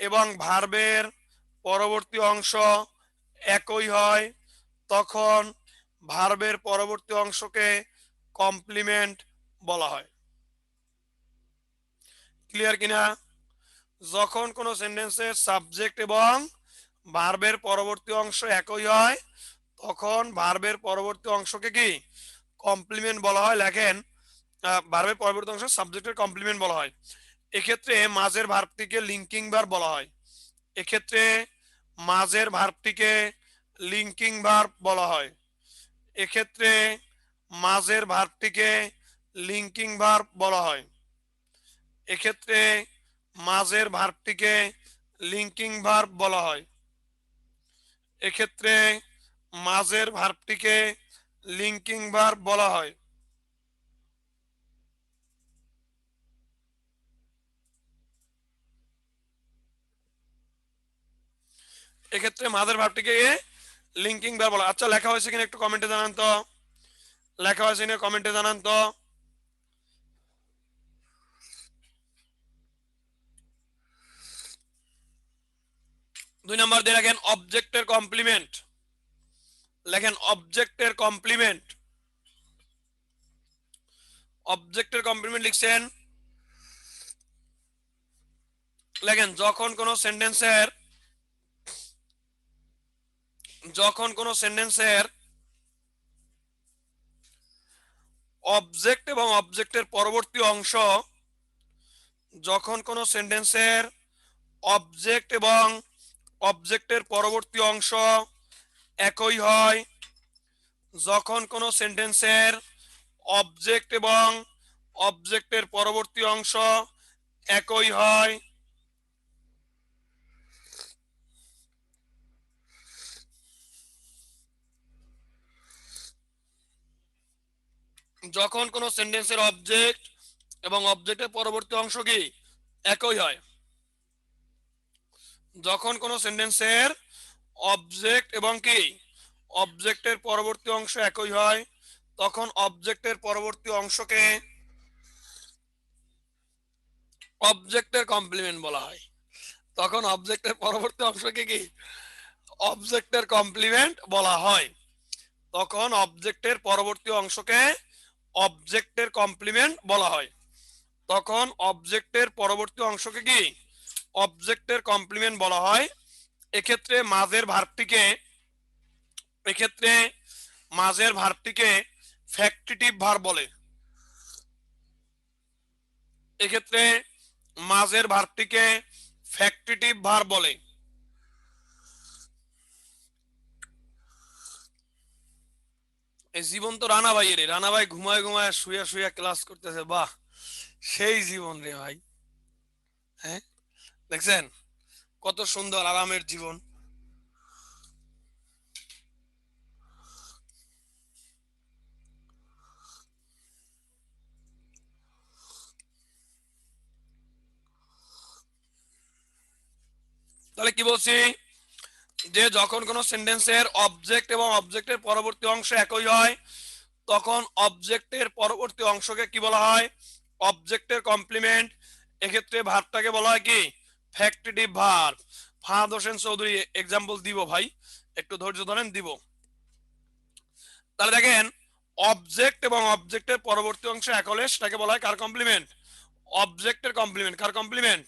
এবং ভার্বের পরবর্তী অংশ একই হয় তখন ভার্বের পরবর্তী অংশকে কমপ্লিমেন্ট বলা হয়। ক্লিয়ার কিনা? যখন কোন সেন্টেন্সের সাবজেক্ট এবং ভার্বের পরবর্তী অংশ একই হয় তখন ভার্বের পরবর্তী অংশকে কি কমপ্লিমেন্ট বলা হয়। লেখেন ভার্বের পরবর্তী অংশ সাবজেক্টের কমপ্লিমেন্ট বলা হয়। এক্ষেত্রে মাঝের ভার্বটিকে লিঙ্কিং ভার্ব বলা হয়। এক্ষেত্রে মাঝের ভার্বটিকে লিঙ্কিং ভার্ব বলা হয়। এক্ষেত্রে মাঝের ভার্বটিকে লিঙ্কিং ভার্ব বলা হয়। এক্ষেত্রে মাঝের ভার্বটিকে লিঙ্কিং ভার্ব বলা হয়। এক্ষেত্রে মাঝের ভার্বটিকে লিঙ্কিং ভার্ব বলা হয়। এক্ষেত্রে মাঝের ভার্বটিকে লিঙ্কিং ভার্ব বলা। আচ্ছা লেখা হয়েছে কিনা একটু কমেন্টে জানান তো, লেখা হয়েছে কিনা কমেন্টে জানান তো। 2 নাম্বার দিয়ে রাখেন অবজেক্টের কমপ্লিমেন্ট। লেখেন অবজেক্টের কমপ্লিমেন্ট। অবজেক্টের কমপ্লিমেন্ট লিখছেন, লেখেন যখন কোন সেন্টেন্সের অবজেক্ট এবং অবজেক্টের পরবর্তী অংশ, যখন কোন সেন্টেন্সের অবজেক্ট এবং অবজেক্টের পরবর্তী অংশ একই হয়, যখন কোন সেন্টেন্সের অবজেক্ট এবং অবজেক্টের পরবর্তী অংশ একই হয়, যখন কোন সেন্টেন্সের অবজেক্ট এবং অবজেক্টের পরবর্তী অংশ কি একই হয়, যখন কোন সেন্টেন্সের অবজেক্ট এবং কি অবজেক্টের পরবর্তী অংশ একই হয় তখন অবজেক্টের পরবর্তী অংশকে অবজেক্টের কমপ্লিমেন্ট বলা হয়। তখন অবজেক্টের পরবর্তী অংশকে কি অবজেক্টের কমপ্লিমেন্ট বলা হয়। তখন অবজেক্টের পরবর্তী অংশকে অবজেক্টের কমপ্লিমেন্ট বলা হয়। তখন অবজেক্টের পরবর্তী অংশকে কি অবজেক্টের কমপ্লিমেন্ট বলা হয়। এক্ষেত্রে মাঝের ভার্বটিকে ফ্যাক্টিটিভ ভার্ব বলে। এক্ষেত্রে মাঝের ভার্বটিকে ফ্যাক্টিটিভ ভার্ব বলে। এই জীবন তো রানা ভাই, রানা ভাই ঘুমায় ঘুমায় শুয়ে শুয়ে ক্লাস করতেছে, বাহ সেই জীবন রে ভাই। হ্যাঁ দেখছেন কত সুন্দর আরামের জীবন। তাহলে কি বলছি যে যখন কোন সেন্টেন্সের অবজেক্ট এবং অবজেক্টের পরবর্তী অংশ একই হয় তখন অবজেক্টের পরবর্তী অংশকে কি বলা হয় অবজেক্টের কমপ্লিমেন্ট। এক্ষেত্রে ভার্বটাকে বলা হয় কি factitive verb. Fahad Hossain Chowdhury example দিব ভাই, একটু ধৈর্য ধরেন দিব। তাহলে দেখেন অবজেক্ট এবং অবজেক্টের পরবর্তী অংশ এক হলে সেটাকে বলা হয় কার কমপ্লিমেন্ট? অবজেক্টের কমপ্লিমেন্ট। কার কমপ্লিমেন্ট?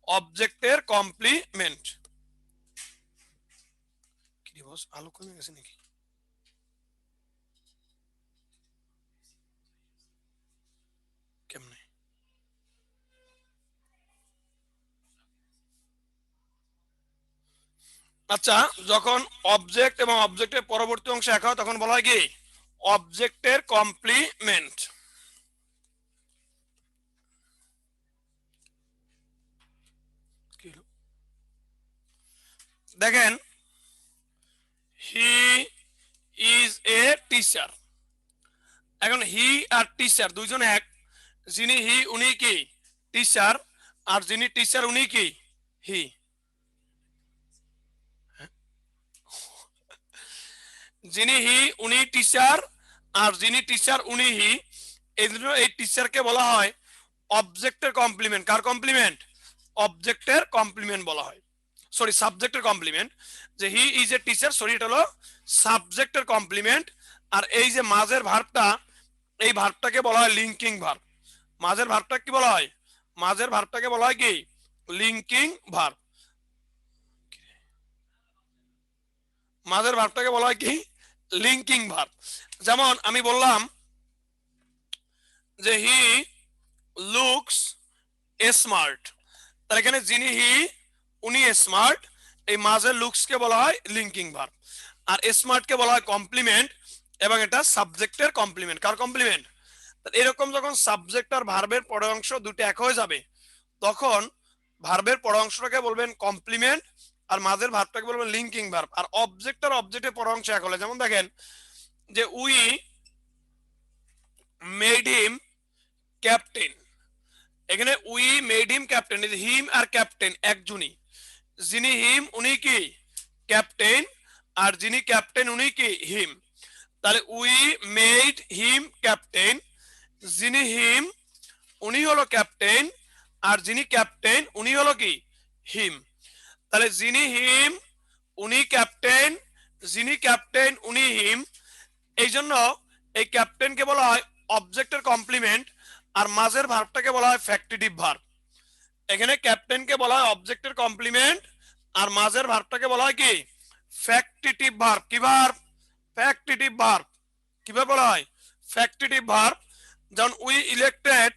অবজেক্টের কমপ্লিমেন্ট। কি দিবস আলো কমে গেছে নাকি? কেমনে? আচ্ছা, যখন অবজেক্ট এবং অবজেক্টের পরবর্তী অংশ এক হয় তখন বলা হয় কি? অবজেক্টের কমপ্লিমেন্ট। দেখেন হি ইজ এ টিচার। এখন হি আর টিচার দুইজন এক। যিনি হি উনি কি? টিচার। আর যিনি টিচার উনি কি? হি। যিনি হি উনি টিচার আর যিনি টিচার উনি হি। এই জন্য এই টিচারকে বলা হয় অবজেক্টের কমপ্লিমেন্ট। কার কমপ্লিমেন্ট? অবজেক্টের কমপ্লিমেন্ট বলা হয়। সরি, সাবজেক্টের কমপ্লিমেন্ট। যে হি ইজ এ টিচার, সরি, এটা হলো সাবজেক্টের কমপ্লিমেন্ট। আর এই যে মাঝের ভার্বটা, এই ভার্বটাকে বলা হয় লিঙ্কিং ভার্ব। মাঝের ভার্বটা কি বলা হয়? মাঝের ভার্বটাকে বলা হয় কি? Linking verb. মাঝের ভার্বটাকে বলা হয় কি? Linking verb. যেমন আমি বললাম যে হি লুকস স্মার্ট। তার এখানে যিনি হি উনি স্মার্ট, এই মাঝের লুকস কে বলা হয় লিঙ্কিং ভার্ব। আর স্মার্ট কে বলা হয় কমপ্লিমেন্ট, এবং এটা সাবজেক্টের কমপ্লিমেন্ট। কার কমপ্লিমেন্ট? এরকম যখন সাবজেক্ট আর ভার্বের পরের অংশ দুটো এক হয়ে যাবে তখন ভার্বের পরের অংশটাকে বলবেন কমপ্লিমেন্ট আর মাঝের ভার্বটাকে বলবেন লিঙ্কিং ভার্ব। আর অবজেক্ট আর অবজেক্টের পরের অংশ এক হলে, যেমন দেখেন যে উই মেড হিম ক্যাপ্টেন। এখানে we made him captain, him আর ক্যাপ্টেন একজনই। যিনি হিম উনি কি? ক্যাপ্টেন। আর যিনি ক্যাপ্টেন উনি কি? হিম। তাহলে উই মেড হিম ক্যাপ্টেন, যিনি হিম উনি হলো ক্যাপ্টেন, আর যিনি ক্যাপ্টেন উনি হলো কি? হিম। তাহলে যিনি হিম উনি ক্যাপ্টেন, যিনি ক্যাপ্টেন উনি হিম। এই জন্য এই ক্যাপ্টেনকে বলা হয় অবজেক্টের কমপ্লিমেন্ট, আর মাঝের ভার্বটাকে বলা হয় ফ্যাক্টিটিভ ভার্ব। এখানে ক্যাপ্টেনকে বলা হয় অবজেক্টের কমপ্লিমেন্ট, আর মাঝের ভার্বটাকে বলা হয় কি? Factitive verb. কি ভার্ব? Factitive verb. কিভাবে বলা হয়? Factitive verb. যেমন we elected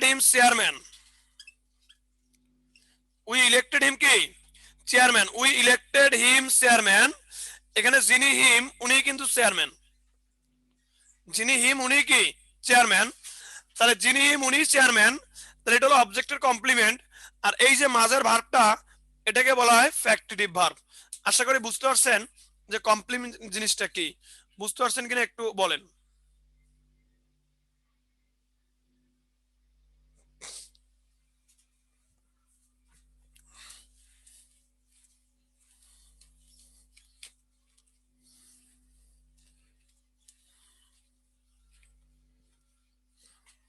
him chairman. We elected him কি? Chairman. We elected him chairman. এখানে যিনি হিম উনি কিন্তু চেয়ারম্যান। যিনি হিম উনি কি? চেয়ারম্যান। তাহলে যিনি হিম উনি চেয়ারম্যান, তাহলে এটা হলো অবজেক্টের কমপ্লিমেন্ট। আর এই যে মাঝের ভার্বটা, এটাকে বলা হয় ফ্যাক্টিটিভ ভার্ব। আশা করি বুঝতে পারছেন যে কমপ্লিমেন্ট জিনিসটা কি। বুঝতে পারছেন কিনা একটু বলেন।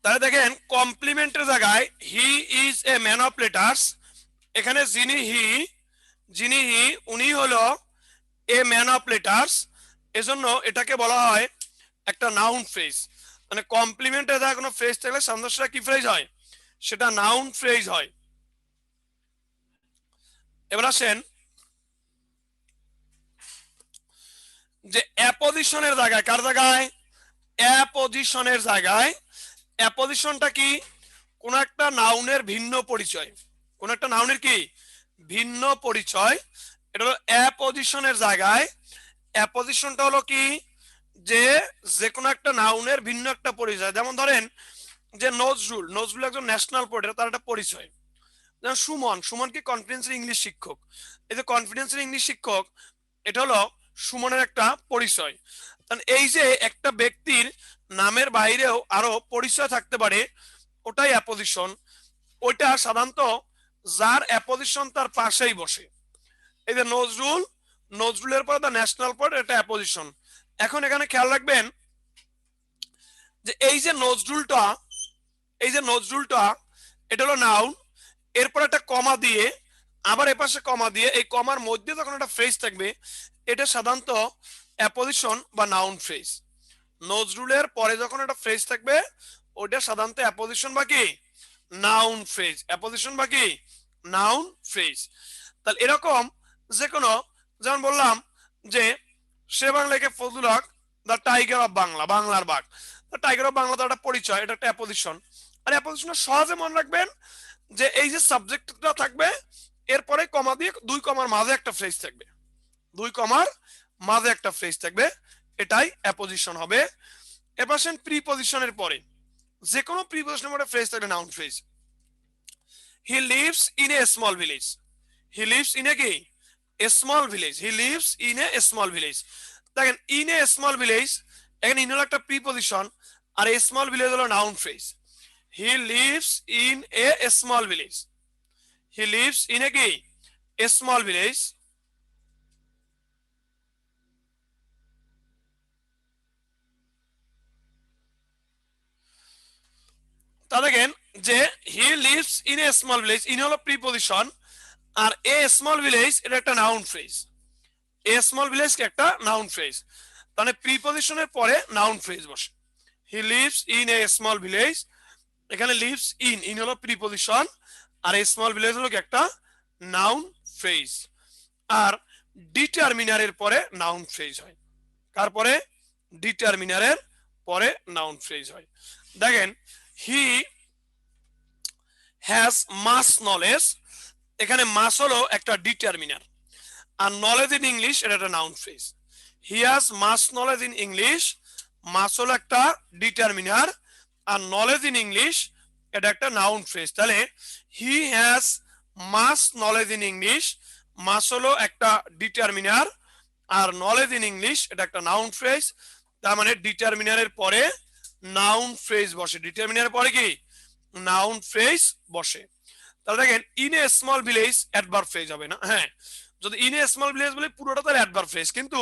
তাহলে দেখেন কমপ্লিমেন্টের জায়গায় হি is a man of letters. এখানে যিনি হি উনি হলো এ ম্যান অফ লেটার্স। এজন্য এটাকে বলা হয় একটা নাউন ফ্রেজ। মানে কমপ্লিমেন্টের জায়গায় কোনো ফ্রেজ থাকলে সামনে কি ফ্রেজ হয়? সেটা নাউন ফ্রেজ হয়। এবার আসেন যে অ্যাপোজিশনের জায়গায়, কার জায়গায়? অ্যাপোজিশনের জায়গায়। অ্যাপোজিশনটা কি? কোন একটা নাউনের ভিন্ন পরিচয়। কোন একটা নাউনের কি? ভিন্ন পরিচয়। এটা হলো অ্যাপোজিশনের জায়গায়। অ্যাপোজিশনটা হলো কি? যে কোনো একটা নাউনের ভিন্ন একটা পরিচয়। যেমন ধরেন যে নজরুল একজন ন্যাশনাল পোয়েট, তার একটা পরিচয়। যেমন সুমন কি কনফিডেন্সিয়াল ইংলিশ শিক্ষক। এই যে কনফিডেন্সিয়াল ইংলিশ শিক্ষক, এটা হলো সুমনের একটা পরিচয়। এই যে একটা ব্যক্তির নামের বাইরেও আরো পরিচয় থাকতে পারে, ওটাই অ্যাপোজিশন। ওইটা সাধারণত যার অ্যাপোজিশন তার পাশেই বসে। এই যে নজরুলের পর দ্য ন্যাশনাল পোয়েট, এটা অ্যাপোজিশন। এখন এখানে খেয়াল রাখবেন যে এই যে নজরুলটা এটা হলো নাউন। এরপর একটা কমা দিয়ে আবার এপাশে কমা দিয়ে এই কমার মধ্যে যখন একটা ফ্রেজ থাকবে এটা সাধারণত অ্যাপোজিশন বা নাউন ফ্রেজ। নজরুলের পরে যখন একটা ফ্রেজ থাকবে ওটা সাধারণত অ্যাপোজিশন বা কি নাউন ফ্রেজ, অ্যাপোজিশন বা কি নাউন ফ্রেজ। তাহলে এরকম যে কোনো, যেমন বললাম যে সে বাংলাকে ফজলুল হক দ্য টাইগার অফ বাংলা, বাংলার বাঘ। দ্য টাইগার অফ বাংলা তো একটা পরিচয়, এটা একটা অ্যাপোজিশন। আর অ্যাপোজিশনটা সহজে মনে রাখবেন যে এই যে সাবজেক্টটা থাকবে এরপরে কমা দিয়ে দুই কমার মাঝে একটা ফ্রেজ থাকবে, দুই কমার মাঝে একটা ফ্রেজ থাকবে, এটাই অ্যাপোজিশন হবে। এবার আসেন প্রিপজিশনের পরে, যে কোনো প্রিপজিশনের পরে ফ্রেজ থাকলে noun phrase. He lives in a small village, he lives in a কি small village, he lives in a small village. দেখেন ইন এ স্মল ভিলেজ, এখানে ইন হলো একটা প্রিপজিশন আর এ স্মল ভিলেজ হলো noun phrase. He lives in a small village, he lives in a কি small village. তা দেখেন যে he lives in a small village, in হলো প্রিপজিশন আর এ স্মল ভিলেজ এটা একটা নাউন ফ্রেজ, এ স্মল ভিলেজ কি একটা নাউন ফ্রেজ, তাহলে প্রিপজিশনের পরে নাউন ফ্রেজ বসে। হি lives in a small village, এখানে লিভস ইন, ইন হলো প্রিপজিশন আর এ স্মল ভিলেজ হলো কি একটা নাউন ফ্রেজ। আর ডিটারমিনারের পরে নাউন ফ্রেজ হয়, কার পরে ডিটারমিনারের পরে নাউন ফ্রেজ হয়। দেখেন হি হ্যাজ মাস নলেজ, এখানে মাস হলো একটা ডিটারমিনার আর নলেজ ইন ইংলিশ এটা একটা noun phrase. He has much knowledge in English, much হলো একটা ডিটারমিনার আর নলেজ ইন ইংলিশ এটা একটা নাউন ফ্রেজ। তাহলে he has much knowledge in English, much হলো একটা ডিটারমিনার আর নলেজ ইন ইংলিশ এটা একটা নাউন ফ্রেজ। তার মানে ডিটারমিনারের পরে নাউন ফ্রেজ বসে, ডিটারমিনারের পরে কি নাউন ফ্রেজ বসে। তাহলে দেখেন in a small village adverb phrase হবে না, হ্যাঁ যদি ইন এ স্মল ভিলেজ বলে পুরোটা তাহলে অ্যাডভার্ব ফ্রেজ, কিন্তু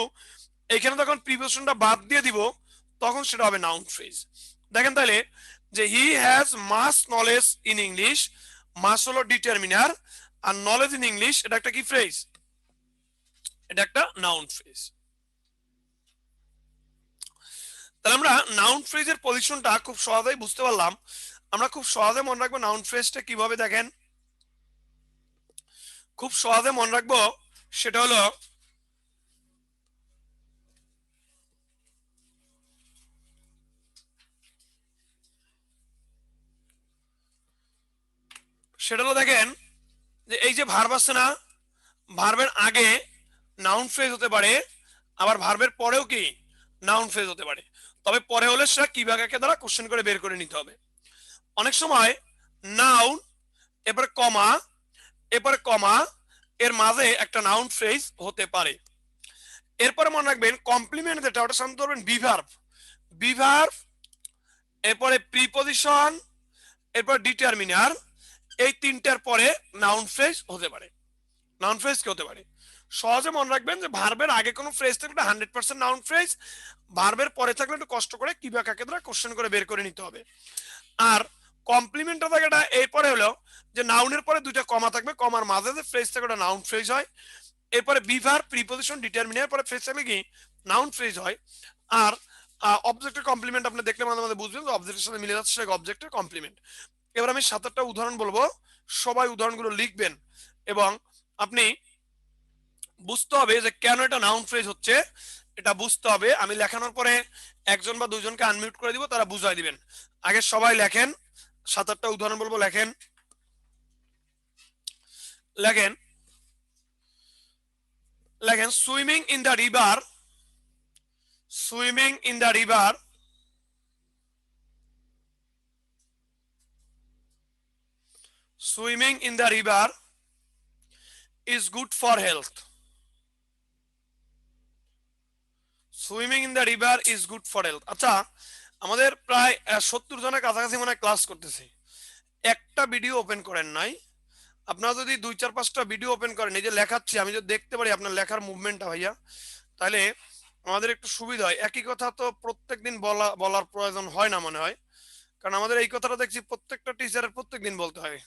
এখানে যখন প্রিপোজিশনটা বাদ দিয়ে দিব তখন সেটা হবে নাউন ফ্রেজ। দেখেন তাহলে যে he has much knowledge in English, much হলো ডিটারমিনার আর নলেজ ইন ইংলিশ এটা একটা কি ফ্রেজ, এটা একটা নাউন ফ্রেজ। তাহলে আমরা নাউন ফ্রেজের পজিশনটা খুব সহজেই বুঝতে পারলাম। আমরা খুব সহজে মনে রাখবো নাউন ফ্রেজটা কিভাবে, দেখেন খুব সহজে মনে রাখবো সেটা হলো দেখেন যে এই যে ভার্ব আছে না, ভার্বের আগে নাউন ফ্রেজ হতে পারে আবার ভার্বের পরেও কি নাউন ফ্রেজ হতে পারে, তবে পরে হলে সেটা কি ভাগে দ্বারা কোশ্চেন করে বের করে নিতে হবে। অনেক সময় নাউন এরপরে কমা, এরপরে কমা এর মাঝে একটা নাউন ফ্রেজ হতে পারে। এরপরে মনে রাখবেন কমপ্লিমেন্ট যেটা ওটা সাধারণত করবেন বিভার্ব, বিভার্ব এরপরে প্রিপজিশন এরপর ডিটারমিনার, এই তিনটার পরে নাউন ফ্রেজ হতে পারে, নাউন ফ্রেজ কি হতে পারে। সহজে মনে রাখবেন যে ভার্বের আগে কোনো ফ্রেজ থাকলে 100% নাউন ফ্রেজ, ভার্বের পরে থাকলে একটু কষ্ট করে কি বা কাকে দ্বারা কোশ্চেন করে বের করে নিতে হবে। আর কমপ্লিমেন্ট থাকাটা এরপরে হলো যে নাউনের পরে দুইটা কমা থাকবে, কমার মাঝে যে ফ্রেজ থাকে ওটা নাউন ফ্রেজ হয়। এরপরে বিভার্ব প্রিপজিশন ডিটারমিনার পরে ফ্রেজ থাকলে কি নাউন ফ্রেজ হয়। আর অবজেক্টের কমপ্লিমেন্ট আপনি দেখলে মাঝে মাঝে বুঝবেন যে অবজেক্টের সাথে মিলে যাচ্ছে সেটা অবজেক্টের কমপ্লিমেন্ট। এবার আমি 7-8টা উদাহরণ বলবো, সবাই উদাহরণগুলো লিখবেন এবং আপনি বুঝতে হবে যে কেন এটা নাউন ফ্রেজ হচ্ছে, এটা বুঝতে হবে। আমি লেখানোর পরে একজন বা দুইজনকে আনমিউট করে দিব, তারা বুঝাই দিবেন। আগে সবাই লেখেন, 7-8টা উদাহরণ বলবো, লেখেন লেখেন লেখেন swimming in the river, swimming in the river, swimming in the river is good for health, swimming in the river is good for health. আচ্ছা আমাদের প্রায় 70 জনের কাছাকাছি মনে ক্লাস করতেছে, একটা ভিডিও ওপেন করেন নাই। আপনারা যদি 2-4-5টা ভিডিও ওপেন করেন, এই যে লেখাচ্ছি আমি যদি দেখতে পারি আপনার লেখার মুভমেন্টটা ভাইয়া, তাহলে আমাদের একটু সুবিধা হয়। একই কথা তো প্রত্যেকদিন বলার প্রয়োজন হয় না মনে হয়, কারণ আমাদের এই কথাটা দেখছি প্রত্যেকটা টিচারের প্রত্যেকদিন বলতে হয়।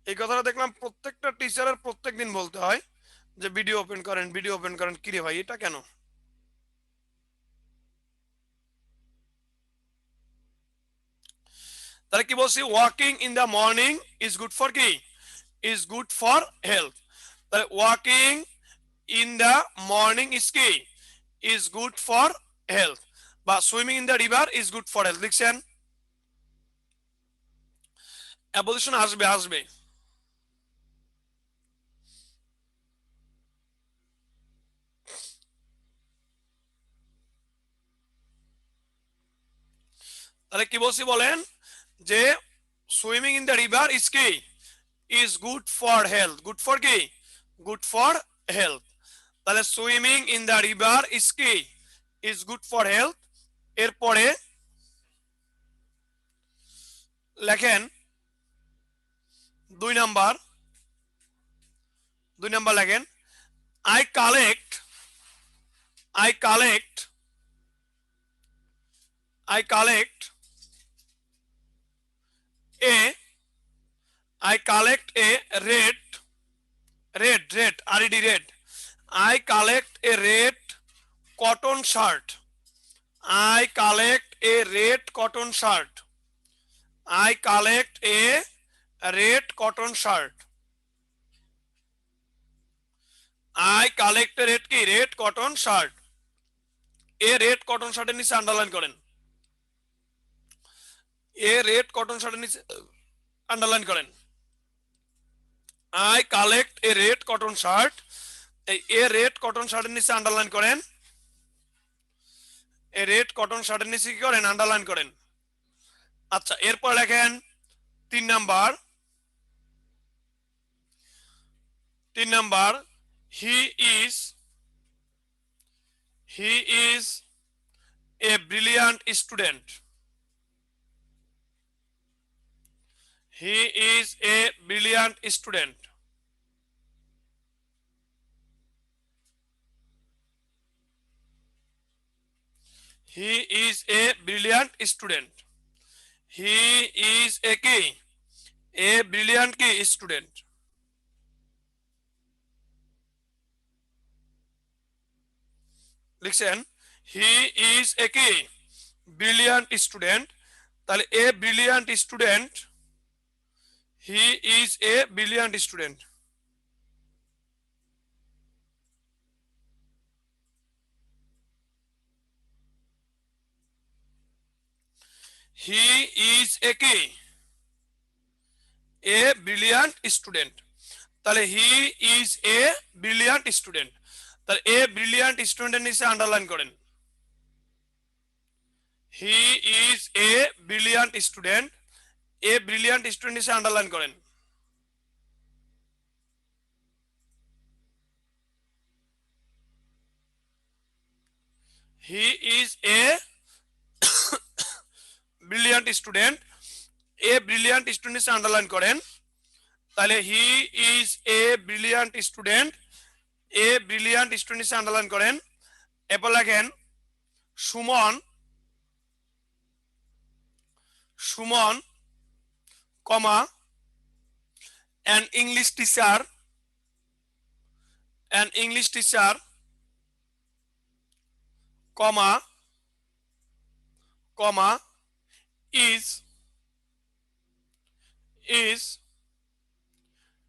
এই কথাটা দেখলাম প্রত্যেকটা টিচারের প্রত্যেক দিন বলতে হয় যে ভিডিও ওপেন করেন, কিরে ভাই এটা কেন? তাহলে কি বলছি, walking in the morning is good for কি, ইজ গুড ফর হেলথ। তাহলে walking in the morning is কি, ইজ গুড ফর হেলথ, বা swimming in the river is good for health. লিখছেন, অ্যাপোজিশন আসবে আসবে। তাহলে কি বলছি বলেন, যে swimming in the river is কি, is good for health, good for কি, গুড ফর হেলথ। তাহলে swimming in the river is কি, ইজ গুড ফর হেলথ। এরপরে লেখেন 2 নাম্বার, 2 নাম্বার লেখেন, I collect, I collect, I collect A, I collect a red, red. I collect a red cotton shirt. I collect a red cotton shirt. I collect a red cotton shirt. I collect a red কি, red cotton shirt. A red cotton শার্টের নিচে underline করেন, a red cotton শার্টের নিচে underline করেন। I collect a red cotton shirt. এই a red cotton শার্টের নিচে আন্ডারলাইন করেন, এ রেড কটন শার্টের নিচে কি করেন, আন্ডারলাইন করেন। আচ্ছা, এরপর লেখেন 3 number, 3 number, he is, he is A brilliant student, he is A brilliant student. He is A brilliant student, he is এ কি, এ ব্রিলিয়ান্ট কি স্টুডেন্ট। লিখছেন, হি ইজ এ কি, ব্রিলিয়ান্ট স্টুডেন্ট। তাহলে এ brilliant student, he is A brilliant student. He is এ কি, এ brilliant student. তাহলে he is A brilliant student. তাহলে এ brilliant স্টুডেন্টের নিচে আন্ডারলাইন করেন, হি is A brilliant student, A brilliant student নিচে আন্ডারলাইন করেন। হি is A brilliant student, A brilliant student নিচে underline করেন। তাহলে he is A brilliant student, A brilliant student নিচে আন্ডারলাইন করেন। এরপর লেখেন সুমন, সুমন কমা an English teacher, an English teacher comma, comma is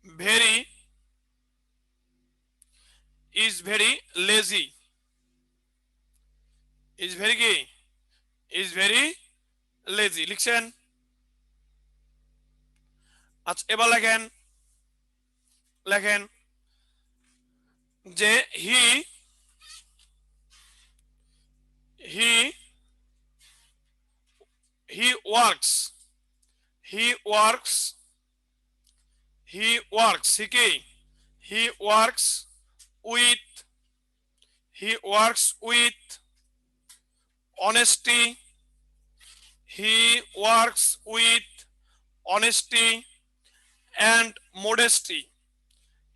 very, is very lazy, is very কি, is very lazy। লিখছেন। আচ্ছা, এবার লেখেন, লেখেন যে he, he, he works, he works, he works, he কি, he works with, he works with honesty, he works with honesty and modesty,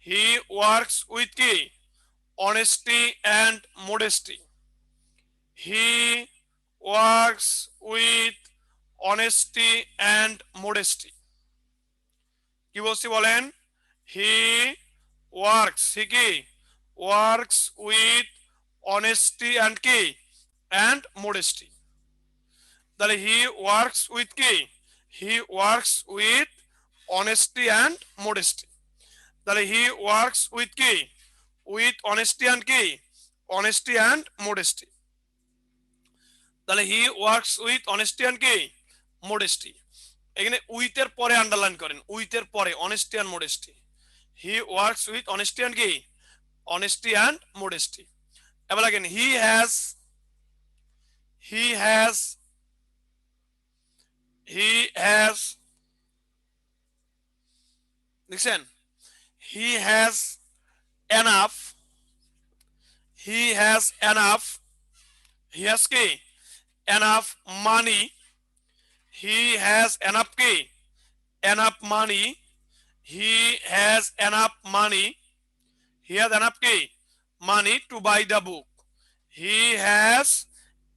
he works with কি, honesty and modesty, he works with honesty and modesty। কি বলছি বলেন? হি works, he কি works with honesty and কি and modesty. তাহলে he works with কি, he works with honesty and modesty. তাহলে he works with কি, উইথ অনেস্টি অ্যান্ড কি, অনেস্টি অ্যান্ড মোডেস্টি। তাহলে he works with honesty and কি, modesty. এখানে উইথ এর পরে আন্ডারলাইন করেন, উইথ এর পরে honesty and modesty. He works with honesty and কি, অনেস্টি অ্যান্ড মোডেস্টি। এবার লাগেন he has, he has, he has, দেখছেন? He has enough, he has enough, he has কি enough money, he has enough কি enough money, he has enough money, he has enough কি money to buy the book, he has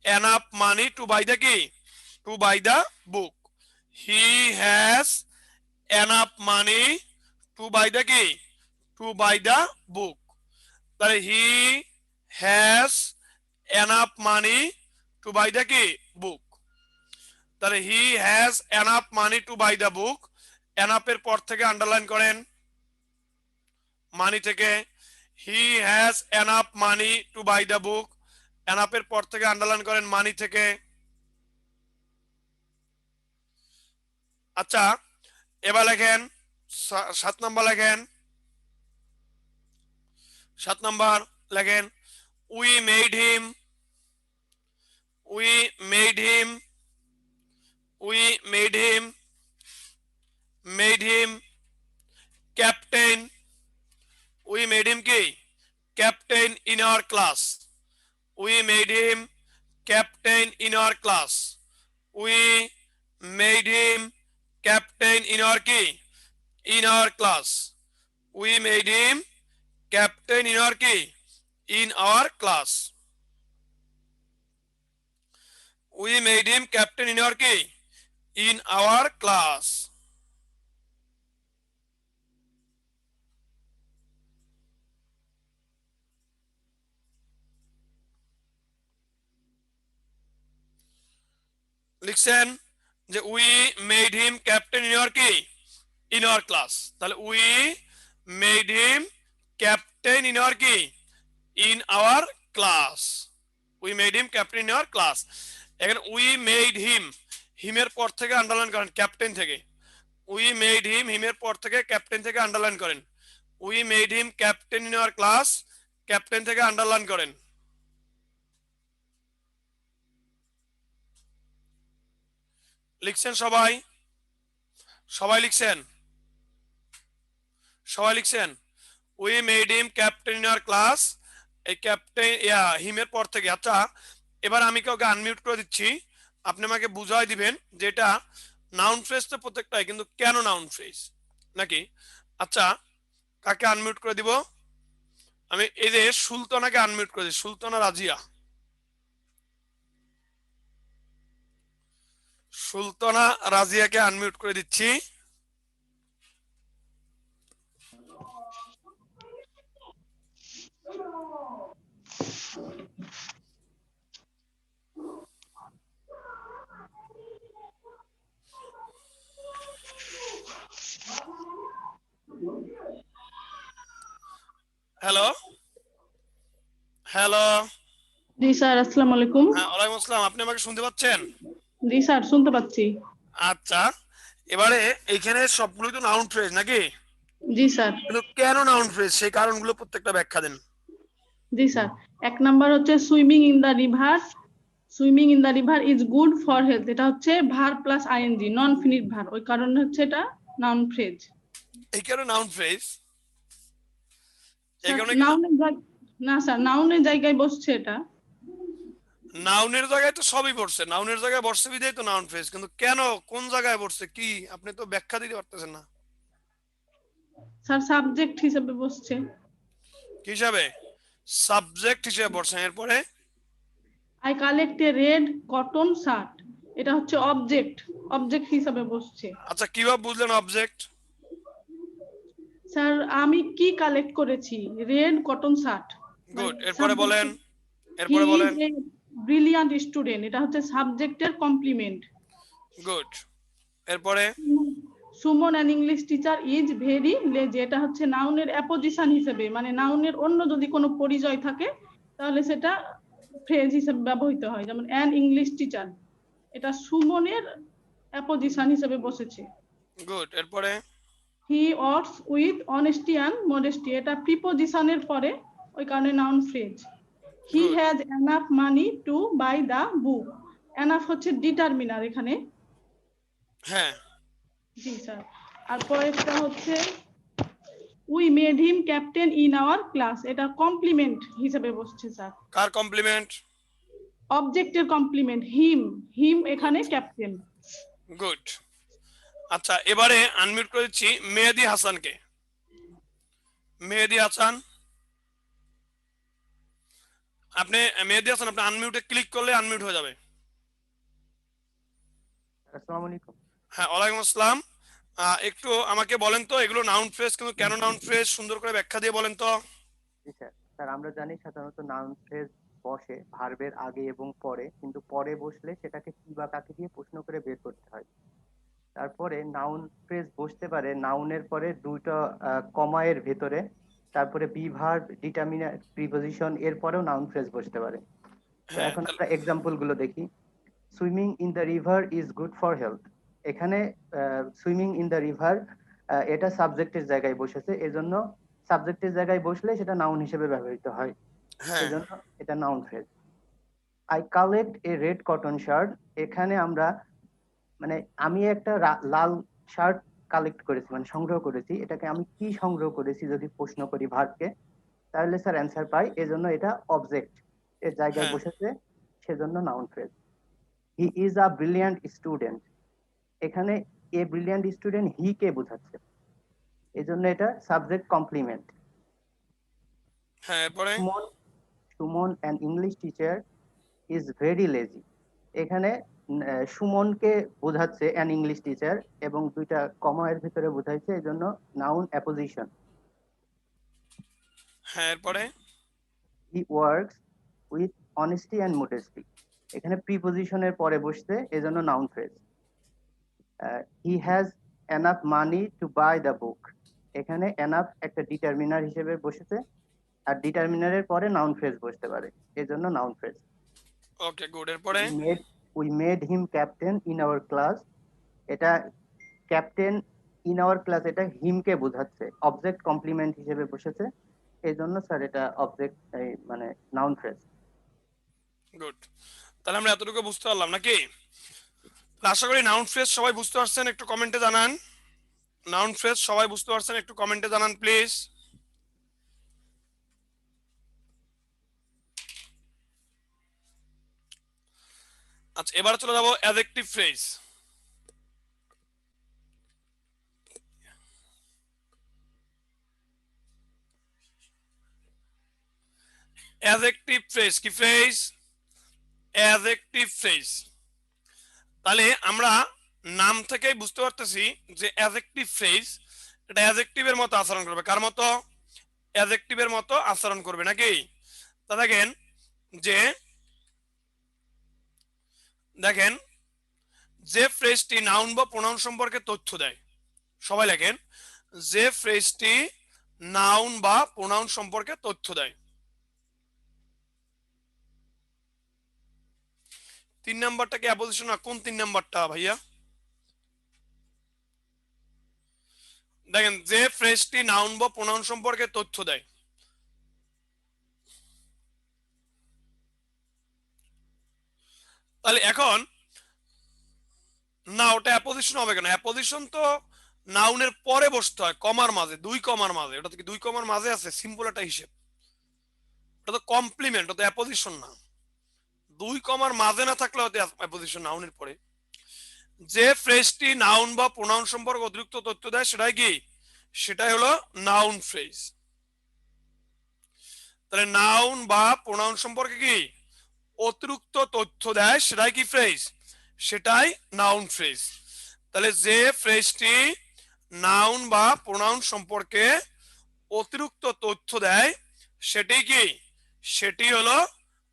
enough money to buy the কি, to buy the book, he has enough money to buy the কি, to buy the book. তাহলে he has enough money to buy the কি book. তাহলে he has enough money to buy the book, এনাফের পর থেকে underline করেন money থেকে, he has enough money to buy the book, এনাফের পর থেকে আন্ডারলাইন করেন মানি থেকে। আচ্ছা এবার লেখেন 7 নাম্বার লেখেন, 7 নাম্বার লেখেন we made him, we made him, we made him, made him captain, we made him কি captain in our class, we made him captain in our class, we made him captain in our কি in our class, we made him captain in our কি in our class, we made him captain in our কি in our class। লিখছেন যে we made him captain in our কি in our class, তাহলে we made him captain in our কি in our class, we made him captain in our class। এখানে we made him, হিমের পর থেকে underline করেন captain থেকে, we made him হিমের পর থেকে ক্যাপ্টেন থেকে আন্ডারলাইন করেন, we made him captain in our class, captain থেকে আন্ডারলাইন করেন। লিখছেন সবাই, সবাই লিখছেন, সবাই লিখছেন we made him captain in our class, এই ক্যাপ্টেন হিমের পর থেকে। আচ্ছা এবার আমি কাউকে আনমিউট করে দিচ্ছি, আপনি আমাকে বুঝাই দিবেন যে এটা নাউন ফ্রেজ তো প্রত্যেকটাই, কিন্তু কেন নাউন ফ্রেজ নাকি। আচ্ছা কাকে আনমিউট করে দিব? আমি এই যে সুলতানাকে আনমিউট করে দিই, সুলতানা রাজিয়া, সুলতানা রাজিয়াকে আনমিউট করে দিচ্ছি। হ্যালো হ্যালো, জি স্যার, আসসালামু আলাইকুম। হ্যাঁ ওয়ালাইকুম আসসালাম, আপনি আমাকে শুনতে পাচ্ছেন? জি স্যার, শুনতে পাচ্ছি। আচ্ছা এবারে এইখানে সবগুলোই তো নাউন ফ্রেজ নাকি, জি স্যার। কিন্তু কেন নাউন ফ্রেজ সেই কারণগুলো প্রত্যেকটা ব্যাখ্যা দেন। জি স্যার, এক নাম্বার হচ্ছে swimming in the river, swimming in the river is good for health, এটা হচ্ছে ভার প্লাস আইএনজি, নন ফিনিট ভার, ওই কারণে হচ্ছে এটা নাউন ফ্রেজ। এই কারণে নাউন ফ্রেজ, এই কারণে না স্যার, নাউনের জায়গায় বসছে এটা। নাউনের জায়গায় তো সবই বসছে, নাউনের জায়গায় বসছে বিধায় তো নাউন ফ্রেজ, কিন্তু কেন কোন জায়গায় বসছে কি আপনি তো ব্যাখ্যা দিতে পারতেছেন না। স্যার সাবজেক্ট হিসেবে বসছে। কি হিসাবে? সাবজেক্ট হিসেবে বসছে। এরপরে I collect a red cotton shirt, এটা হচ্ছে অবজেক্ট, অবজেক্ট হিসেবে বসছে। আচ্ছা কিভাবে বুঝলেন অবজেক্ট? স্যার আমি কি কালেক্ট করেছি? Red cotton shirt. গুড, এরপরে বলেন, হি এরপরে ইজ বলেন। এ ব্রিলিয়ান্ট স্টুডেন্ট, এটা হচ্ছে সাবজেক্টের কমপ্লিমেন্ট। গুড, এরপরে Suman an English teacher is very lazy, এটা হচ্ছে নাউনের অ্যাপোজিশন হিসেবে, মানে নাউনের অন্য যদি কোনো পরিচয় থাকে তাহলে সেটা ফ্রেজ হিসেবে ব্যবহৃত হয়। যেমন অ্যান ইংলিশ টিচার, এটা সুমনের অ্যাপোজিশন হিসেবে বসেছে। গুড, এরপরে he works with honesty and modesty, এটা প্রিপোজিশনের পরে, ওই কারণে noun phrase. He Good. Has enough money to buy the book, enough হচ্ছে ডিটারমিনার এখানে। হ্যাঁ, জি স্যার। আর পরেরটা হচ্ছে we made him captain in our class, এটা কমপ্লিমেন্ট হিসেবে বসছে স্যার। কার কমপ্লিমেন্ট? অবজেক্টের কমপ্লিমেন্ট, হিম, হিম এখানে ক্যাপ্টেন। গুড। আচ্ছা, এবারে আনমিউট করেছি মেহেদি হাসানকে। মেহেদি হাসান, আপনি মেহেদি হাসান আপনি আনমিউটে ক্লিক করলে আনমিউট হয়ে যাবে। আসসালামু আলাইকুম। হ্যাঁ, ওয়ালাইকুম আসসালাম। একটু আমাকে বলেন তো এগুলো নাউন ফ্রেজ, কিন্তু কেন নাউন ফ্রেজ সুন্দর করে ব্যাখ্যা দিয়ে বলেন তো। জি স্যার। স্যার আমরা জানি সাধারণত নাউন ফ্রেজ বসে ভার্বের আগে এবং পরে, কিন্তু পরে বসলে সেটাকে কি বা কাকে দিয়ে প্রশ্ন করে বের করতে হয়। তারপরে নাউন ফ্রেজ বসতে পারে নাউনের পরে দুটো কমা এর ভেতরে, তারপরে বি ভার্ব, ডিটারমিনার, প্রিপোজিশন, এর পরেও নাউন ফ্রেজ বসতে পারে। তো হ্যাঁ, এখন আমরা এক্সাম্পল গুলো দেখি। Swimming in the river is good for health. এখানে সুইমিং ইন দ্য রিভার এটা সাবজেক্টের জায়গায় বসেছে, এজন্য সাবজেক্টের জায়গায় বসলে সেটা নাউন হিসেবে ব্যবহৃত হয়, হ্যাঁ, এজন্য এটা noun phrase. I collect a red cotton shirt, এখানে আমরা মানে আমি একটা লাল শার্ট কালেক্ট করেছি, মানে সংগ্রহ করেছি, এটাকে আমি কি সংগ্রহ করেছি যদি প্রশ্ন করি ভার্বকে, তাহলে স্যার অ্যান্সার পাই, এজন্য এটা অবজেক্ট এর জায়গায় হ্যাঁ। বসেছে, সেজন্য noun phrase. He is a brilliant student, এখানে এ ব্রিলিয়ান্ট স্টুডেন্ট হি কে বোঝাচ্ছে, এজন্য এটা সাবজেক্ট কমপ্লিমেন্ট। হ্যাঁ, এরপরে Suman, Suman an English teacher is very lazy, এখানে সুমনকে বোঝাচ্ছে অ্যান ইংলিশ টিচার এবং দুইটা কমা এর ভিতরে বোঝাইছে, এজন্য নাউন অ্যাপোজিশন। হ্যাঁ, এরপরে he works with honesty and modesty, এখানে প্রিপোজিশনের পরে বসছে, এজন্য noun phrase. He has enough money to buy the book, এখানে এনাফ একটা ডিটারমিনার হিসেবে বসেছে, আর ডিটারমিনারের পরে নাউন ফ্রেজ বসতে পারে, এজন্য নাউন ফ্রেজ। ওকে, গুড, এরপরে we made him captain in our class, এটা ক্যাপ্টেন ইন আওয়ার ক্লাস, এটা হিমকে বোঝাচ্ছে, অবজেক্ট কমপ্লিমেন্ট হিসেবে বসেছে, এই জন্য স্যার এটা অবজেক্ট মানে নাউন ফ্রেজ। গুড। তাহলে আমরা এতটুকু বুঝতে পারলাম নাকি? আশা করি নাউন ফ্রেজ সবাই বুঝতে পারছেন, একটু কমেন্টে জানান। নাউন ফ্রেজ সবাই বুঝতে পারছেন, একটু কমেন্টে জানান প্লিজ। আচ্ছা, এবার চলে যাবো অ্যাডজেক্টিভ ফ্রেজ। অ্যাডজেক্টিভ ফ্রেজ কি ফ্রেজ? Adjective phrase. তাহলে আমরা নাম থেকেই বুঝতে পারতেছি যে অ্যাডজেক্টিভ ফ্রেজ এটা অ্যাডজেক্টিভের মতো আচরণ করবে। কার মতো? অ্যাডজেক্টিভের মতো আচরণ করবে নাকি? তা দেখেন যে দেখেন যে ফ্রেজটি নাউন বা প্রোনাউন সম্পর্কে তথ্য দেয়, সবাই লেখেন, যে ফ্রেজটি নাউন বা প্রোনাউন সম্পর্কে তথ্য দেয়। 3 নাম্বারটা কি অ্যাপোজিশন না? কোন 3 নাম্বারটা ভাইয়া? দেখেন যে ফ্রেজটি নাউন বা প্রোনাউন সম্পর্কে তথ্য দেয়। তাহলে এখন না, ওটা অ্যাপোজিশন হবে কেন? অ্যাপোজিশন তো নাউনের পরে বসতে হয়, কমার মাঝে, 2 কমার মাঝে। ওটা কি 2 কমার মাঝে আছে? সিম্পল একটা হিসেব। ওটা তো কমপ্লিমেন্ট, ওটা অ্যাপোজিশন না। 2 কমার মাঝে না থাকলে ওটা অ্যাপোজিশন নাউনের পরে। যে ফ্রেজটি নাউন বা প্রোনাউন সম্পর্কে অতিরিক্ত তথ্য দেয় সেটাই কি? সেটাই হলো নাউন ফ্রেজ। তাহলে নাউন বা প্রোনাউন সম্পর্কে কি অতিরিক্ত তথ্য দেয় সেটাই কি ফ্রেজ? সেটাই নাউন ফ্রেজ। তাহলে যে ফ্রেজটি নাউন বা প্রোনাউন সম্পর্কে অতিরিক্ত তথ্য দেয় সেটি কি? সেটি হলো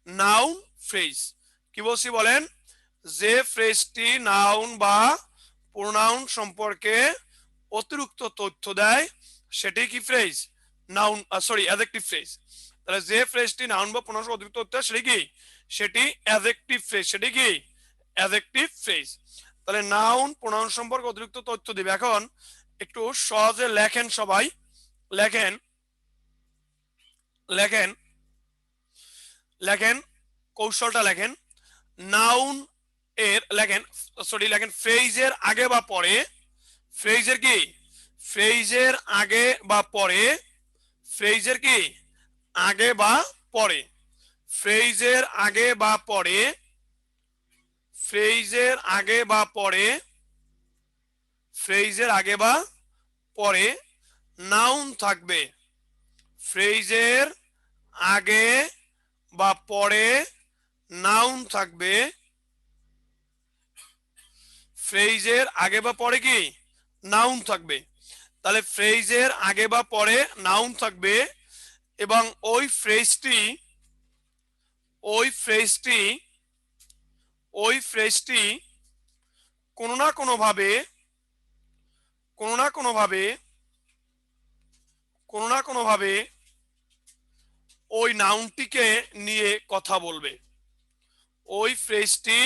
নাউন ফ্রেজ। কি বলছি বলেন? যে ফ্রেজটি নাউন বা প্রোনাউন সম্পর্কে অতিরিক্ত তথ্য দেয় সেটি কি phrase? Noun, sorry, adjective phrase. তাহলে যে ফ্রেজটি নাউন বা প্রোনাউন অতিরিক্ত তথ্য দেয় সেটি কি? সেটি অ্যাডজেক্টিভ ফ্রেজ। সেটি কি? Adjective phrase. তাহলে নাউন প্রোনাউন সম্পর্কে অতিরিক্ত তথ্য দিবে। এখন একটু সহজে লেখেন, সবাই লেখেন লেখেন লেখেন, কৌশলটা লেখেন। নাউন এর লেখেন, সরি লেখেন, ফ্রেজের আগে বা পরে, ফ্রেজের কি? ফ্রেজের আগে বা পরে, ফ্রেজের কি? আগে বা পরে, ফ্রেজের আগে বা পরে, ফ্রেজের আগে বা পরে, ফ্রেজের আগে বা পরে নাউন থাকবে। ফ্রেজের আগে বা পরে নাউন থাকবে। ফ্রেজের আগে বা পরে কি? নাউন থাকবে। তাহলে ফ্রেজের আগে বা পরে নাউন থাকবে এবং ওই ফ্রেজটি ওই ফ্রেজটি ওই ফ্রেজটি কোনো না কোনোভাবে কোনো না কোনোভাবে কোনো না কোনোভাবে ওই নাউনটিকে নিয়ে কথা বলবে। ওই ফ্রেজটি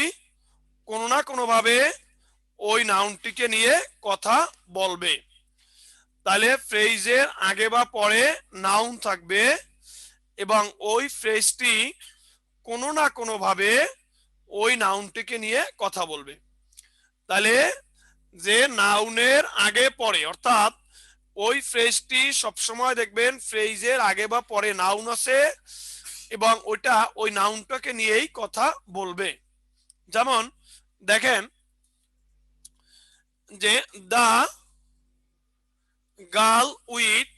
কোনো না কোনোভাবে ওই নাউনটিকে নিয়ে কথা বলবে। তাহলে ফ্রেজের আগে বা পরে নাউন থাকবে এবং ওই ফ্রেজটি কোনো না কোনোভাবে ওই নাউনটিকে নিয়ে কথা বলবে। তাহলে যে নাউনের আগে পরে, অর্থাৎ ওই ফ্রেজটি সবসময় দেখবেন ফ্রেজের আগে বা পরে নাউন আছে এবং ওইটা ওই নাউনটাকে নিয়েই কথা বলবে। যেমন দেখেন যে the girl with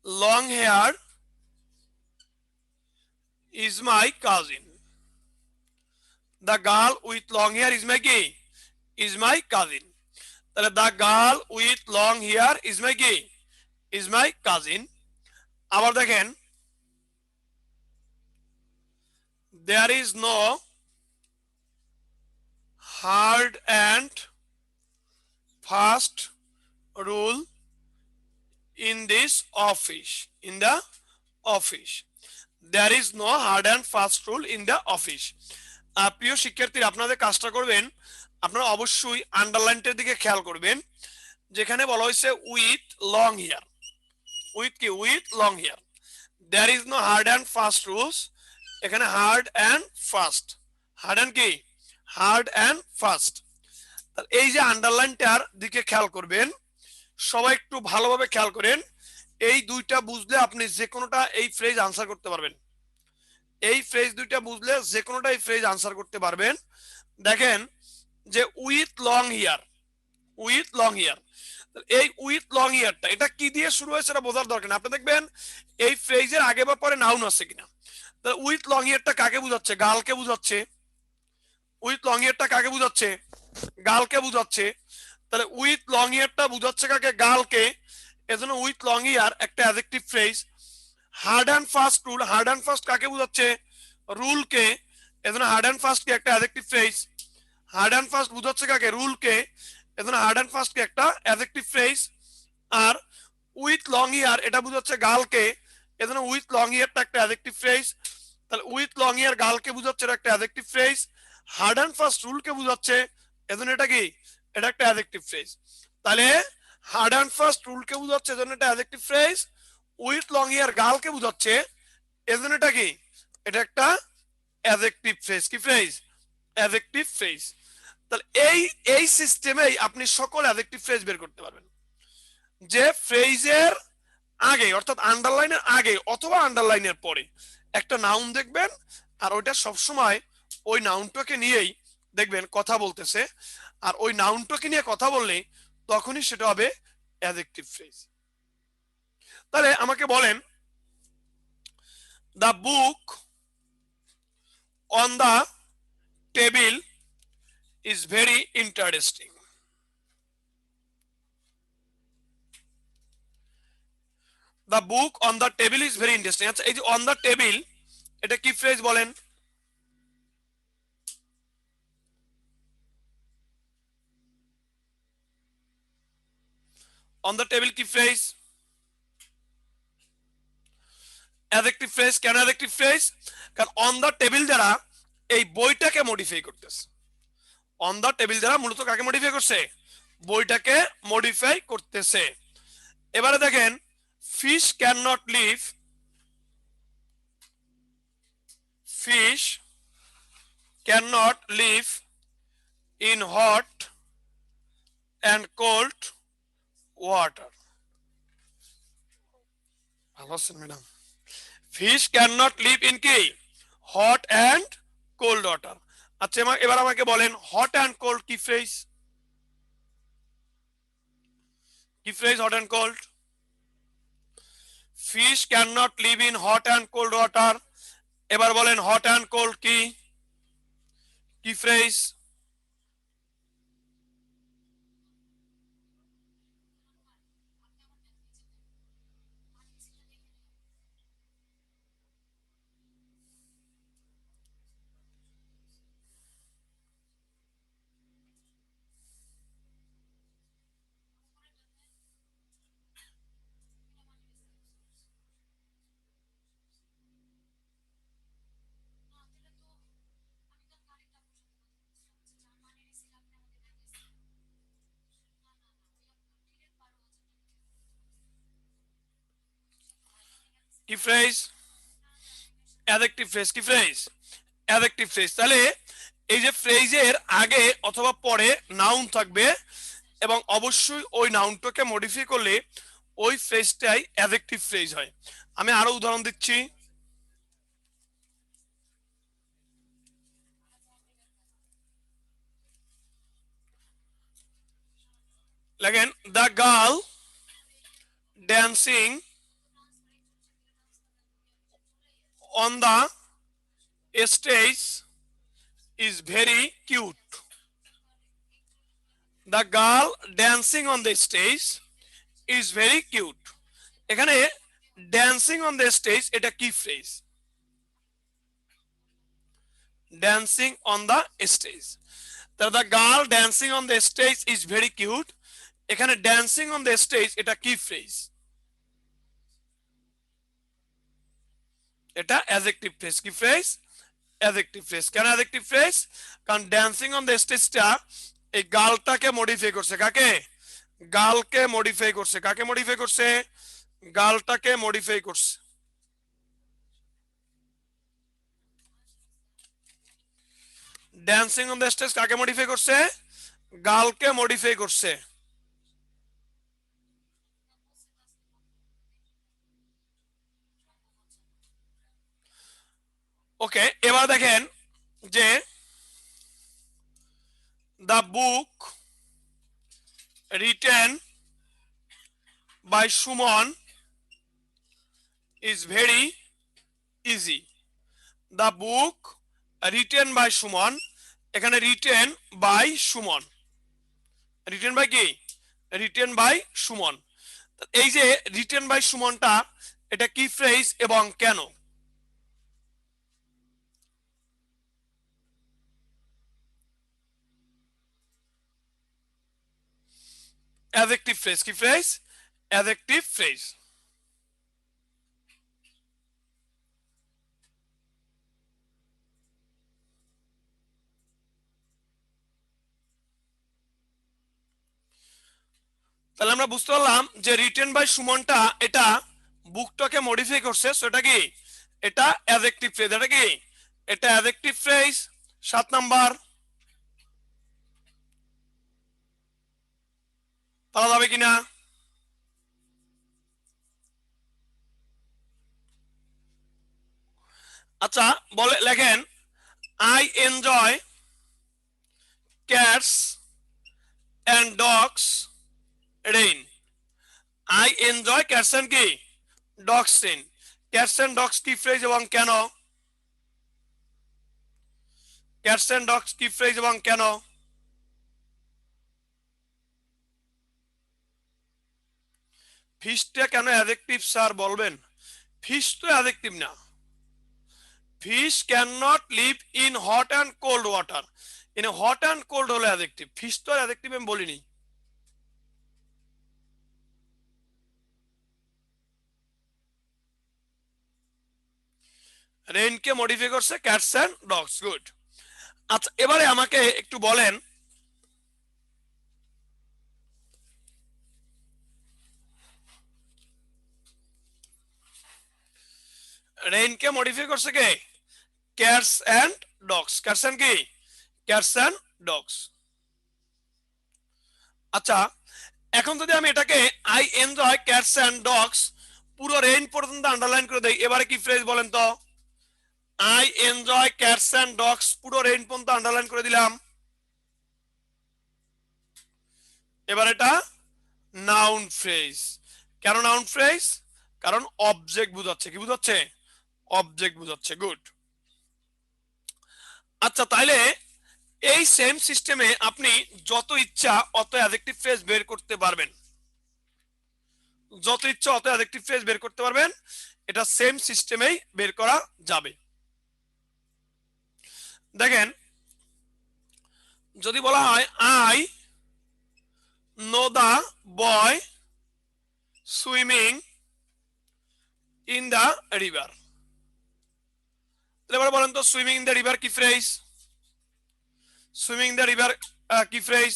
long hair is my cousin. The girl with long hair is my কি? Is my cousin. তাহলে the girl with long hair is my কি? Is my cousin. আবার দেখেন, there is no hard and fast rule in this office, in the office. There is no hard and fast rule in the office. প্রিয় শিক্ষার্থীরা, আপনাদের কাজটা করবেন, আপনারা অবশ্যই আন্ডারলাইনটার দিকে খেয়াল করবেন, যেখানে বলা হয়েছে উইথ লং হেয়ার। উইথ কি? With long hair. There is no hard and fast rules, এখানে hard and fast. Hard and কি? Hard and fast. এই যে আন্ডারলাইনটার দিকে খেয়াল করবেন, সবাই একটু ভালোভাবে খেয়াল করেন। এই দুইটা বুঝলে আপনি যে কোনোটা এই ফ্রেজ আনসার করতে পারবেন। এই ফ্রেজ দুইটা বুঝলে যে কোনোটা এই ফ্রেজ আনসার করতে পারবেন। দেখেন যে with long here, with long here, এই উইথ লং হিয়ারটা এটা কি দিয়ে শুরু হয়েছে সেটা বোঝার দরকার নেই। আপনি দেখবেন এই ফ্রেজের আগে বা পরে নাউন আছে কিনা। উইথ লং হিয়ারটা কাকে বুঝাচ্ছে? গার্লকে বুঝাচ্ছে। উইথ লং হিয়ারটা কাকে বুঝাচ্ছে? গার্লকে বুঝাচ্ছে। তাহলে উইথ লং ইয়ারটা বুঝাচ্ছে কাকে? গার্লকে। এজন্য উইথ লং ইয়ার একটা adjective phrase. Hard and fast rule, hard and fast কাকে বুঝাচ্ছে? রুলকে। এজন্য হার্ড অ্যান্ড ফাস্ট কি একটা adjective phrase. Hard and fast বুঝাচ্ছে কাকে? রুলকে। এজন্য হার্ড অ্যান্ড ফাস্ট কি একটা অ্যাডজেক্টিভ ফ্রেজ। আর উইথ লং ইয়ার এটা বুঝাচ্ছে গার্লকে, এজন্য উইথ লং ইয়ারটা একটা অ্যাডজেক্টিভ ফ্রেজ। তাহলে উইথ লং ইয়ার গার্লকে বুঝাচ্ছে এটা একটা adjective phrase. Hard and fast রুলকে বুঝাচ্ছে, এজন্য এটা কি? এটা একটা অ্যাডজেক্টিভ ফ্রেজ। তাহলে হার্ড অ্যান্ড ফাস্ট রুলকে বুঝাচ্ছে, এজন্য এটা adjective phrase. With long hair গার্লকে বুঝাচ্ছে, এজন্য এটা কি? এটা একটা অ্যাডজেক্টিভ ফ্রেজ। কি ফ্রেজ? Adjective phrase. তাহলে এই এই সিস্টেমেই আপনি সকল অ্যাডজেক্টিভ ফ্রেজ বের করতে পারবেন। যে ফ্রেজের আগে, অর্থাৎ আন্ডারলাইনের আগে অথবা আন্ডারলাইনের পরে একটা নাউন দেখবেন, আর ওইটা সবসময় ওই নাউনটাকে নিয়েই দেখবেন কথা বলতেছে। আর ওই নাউনটাকে নিয়ে কথা বললে তখনই সেটা হবে অ্যাডজেক্টিভ ফ্রেজ। তাহলে আমাকে বলেন, the book on the table is very interesting. The book on the table is very interesting. আচ্ছা, এই যে অন দ্য টেবিল, এটা কি ফ্রেজ বলেন? অন দ্য টেবিল কি ফ্রেজ? Adjective phrase. কেন অ্যাডজেক্টিভ ফ্রেজ? কারণ অন দ্য টেবিল দ্বারা এই বইটাকে মডিফাই করতেছে। অন দ্য টেবিল দ্বারা মূলত কাকে মডিফাই করছে? বইটাকে মডিফাই করতেছে। এবারে দেখেন, fish can not live, fish can not live in hot and cold water. ভালো আছেন madam? Fish can not live in কি? Hot and cold water. আচ্ছা, এবার আমাকে বলেন হট অ্যান্ড কোল্ড কি ফ্রেজ? কি phrase hot and cold? Fish can not live in hot and cold water. এবার বলেন হট অ্যান্ড কোল্ড কি? কি ফ্রেজ? কি ফ্রেজ? Adjective phrase. কি ফ্রেজ? Adjective phrase. তাহলে এই যে ফ্রেজের আগে অথবা পরে নাউন থাকবে এবং অবশ্যই ওই নাউনটাকে মডিফাই করলে ওই ফ্রেজটাই অ্যাডজেক্টিভ ফ্রেজ হয়। আমি আরো উদাহরণ দিচ্ছি। দেখেন, the girl dancing on the stage is very cute. The girl dancing on the stage is very cute. এখানে ড্যান্সিং অন দ্য স্টেজ এটা কি phrase? Dancing on the stage. The girl dancing on the stage is very cute. এখানে dancing on the stage এটা কি phrase? এটা adjective phrase. কি phrase? Adjective phrase. কেন adjective phrase? কারণ ড্যান্সিং অন দ্য স্টেজটা এই গার্লটাকে মডিফাই করছে। কাকে? গার্লকে মডিফাই করছে। কাকে মডিফাই করছে? গার্লটাকে মডিফাই করছে। ড্যান্সিং অন দ্য স্টেজ কাকে মডিফাই করছে? গার্লকে মডিফাই করছে। ওকে, এবার দেখেন যে the book written by Suman is very easy. The book written by Suman, এখানে written by Suman. Written by কি? Written by Suman. এই যে রিটেন বাই সুমনটা এটা কি ফ্রেজ এবং কেন? Adjective phrase. কি ফ্রেজ? Adjective phrase. তাহলে আমরা বুঝতে পারলাম যে রিটেন বাই সুমনটা এটা বুকটাকে মডিফাই করছে। সেটা কি? এটা অ্যাডজেক্টিভ ফ্রেজ। এটা কি? এটা অ্যাডজেক্টিভ ফ্রেজ। 7 নাম্বার পাওয়া যাবে কিনা? আচ্ছা, বলে লেখেন I enjoy cats and dogs rain. I enjoy cats and কি? Dogs rain. Cats and dogs কি ফ্রেজ এবং কেন? ক্যাটস অ্যান্ড ডগস কি ফ্রেজ এবং কেন? ফিশটা কেন অ্যাডজেক্টিভ স্যার বলবেন? ফিশ তো অ্যাডজেক্টিভ না। Fish can not live in hot and cold water. এনে হট অ্যান্ড কোল্ড হলো অ্যাডজেক্টিভ, ফিশ তো অ্যাডজেক্টিভ আমি বলিনি। রেইনকে মডিফাই করছে ক্যাটস অ্যান্ড ডগস। গুড। আচ্ছা এবারে আমাকে একটু বলেন রেইনকে মডিফাই করছে কে? Cats and dogs. Cats and কি? Cats and dogs. আচ্ছা এখন যদি আমি এটাকে I enjoy cats and dogs পুরো রেইন পর্যন্ত আন্ডারলাইন করে দেই, এবারে কি ফ্রেজ বলেন তো? I enjoy cats and dogs পুরো রেইন পর্যন্ত আন্ডারলাইন করে দিলাম। এবার এটা নাউন ফ্রেজ। কেন নাউন ফ্রেজ? কারণ অবজেক্ট বুঝাচ্ছে। কি বুঝাচ্ছে? অবজেক্ট বুঝাচ্ছে। গুড। আচ্ছা তাইলে এই সেম সিস্টেমে আপনি যত ইচ্ছা অত অ্যাডজেক্টিভ ফ্রেজ বের করতে পারবেন। যত ইচ্ছা অত অ্যাডজেক্টিভ ফ্রেজ বের করতে পারবেন। এটা সেম সিস্টেমেই বের করা যাবে। দেখেন যদি বলা হয় I know the boy swimming in the river, এবার বলেন তো সুইমিং ইন দা রিভার কি phrase? Swimming in the river কি ফ্রেজ?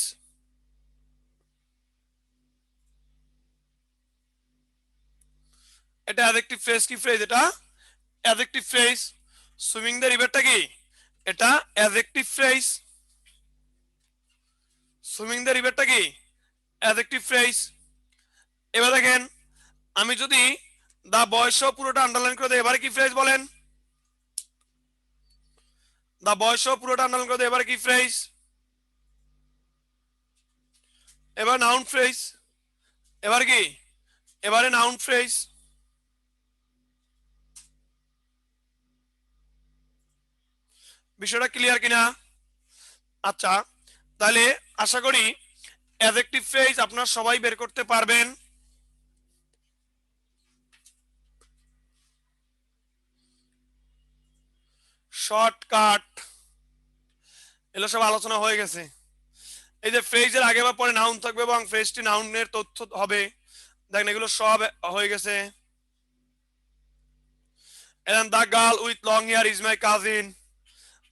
এটা অ্যাডজেক্টিভ ফ্রেজ। কি ফ্রেজ? এটা অ্যাডজেক্টিভ ফ্রেজ। সুইমিং দ্য রিভারটা কি? এটা অ্যাডজেক্টিভ ফ্রেজ। সুইমিং দ্য রিভারটা কি? Adjective phrase. এবার দেখেন আমি যদি দা বয়স পুরোটা আন্ডারলাইন করে দেই, এবারে কি ফ্রেজ বলেন? দা বয়স পুরোটা আন্ডারলাইন করে দেই, এবারে কি ফ্রেজ? এবার নাউন ফ্রেজ। এবার কি? এবারে নাউন ফ্রেজ। বিষয়টা ক্লিয়ার কিনা? আচ্ছা তাহলে আশা করি অ্যাডজেক্টিভ ফ্রেজ আপনারা সবাই বের করতে পারবেন। শর্টকাট এগুলো সব আলোচনা হয়ে গেছে। এই যে ফ্রেজের আগে বা পরে নাউন থাকবে এবং ফ্রেজটি নাউনের তথ্য হবে, দেখেন এগুলো সব হয়ে গেছে। And the girl with long hair is my cousin.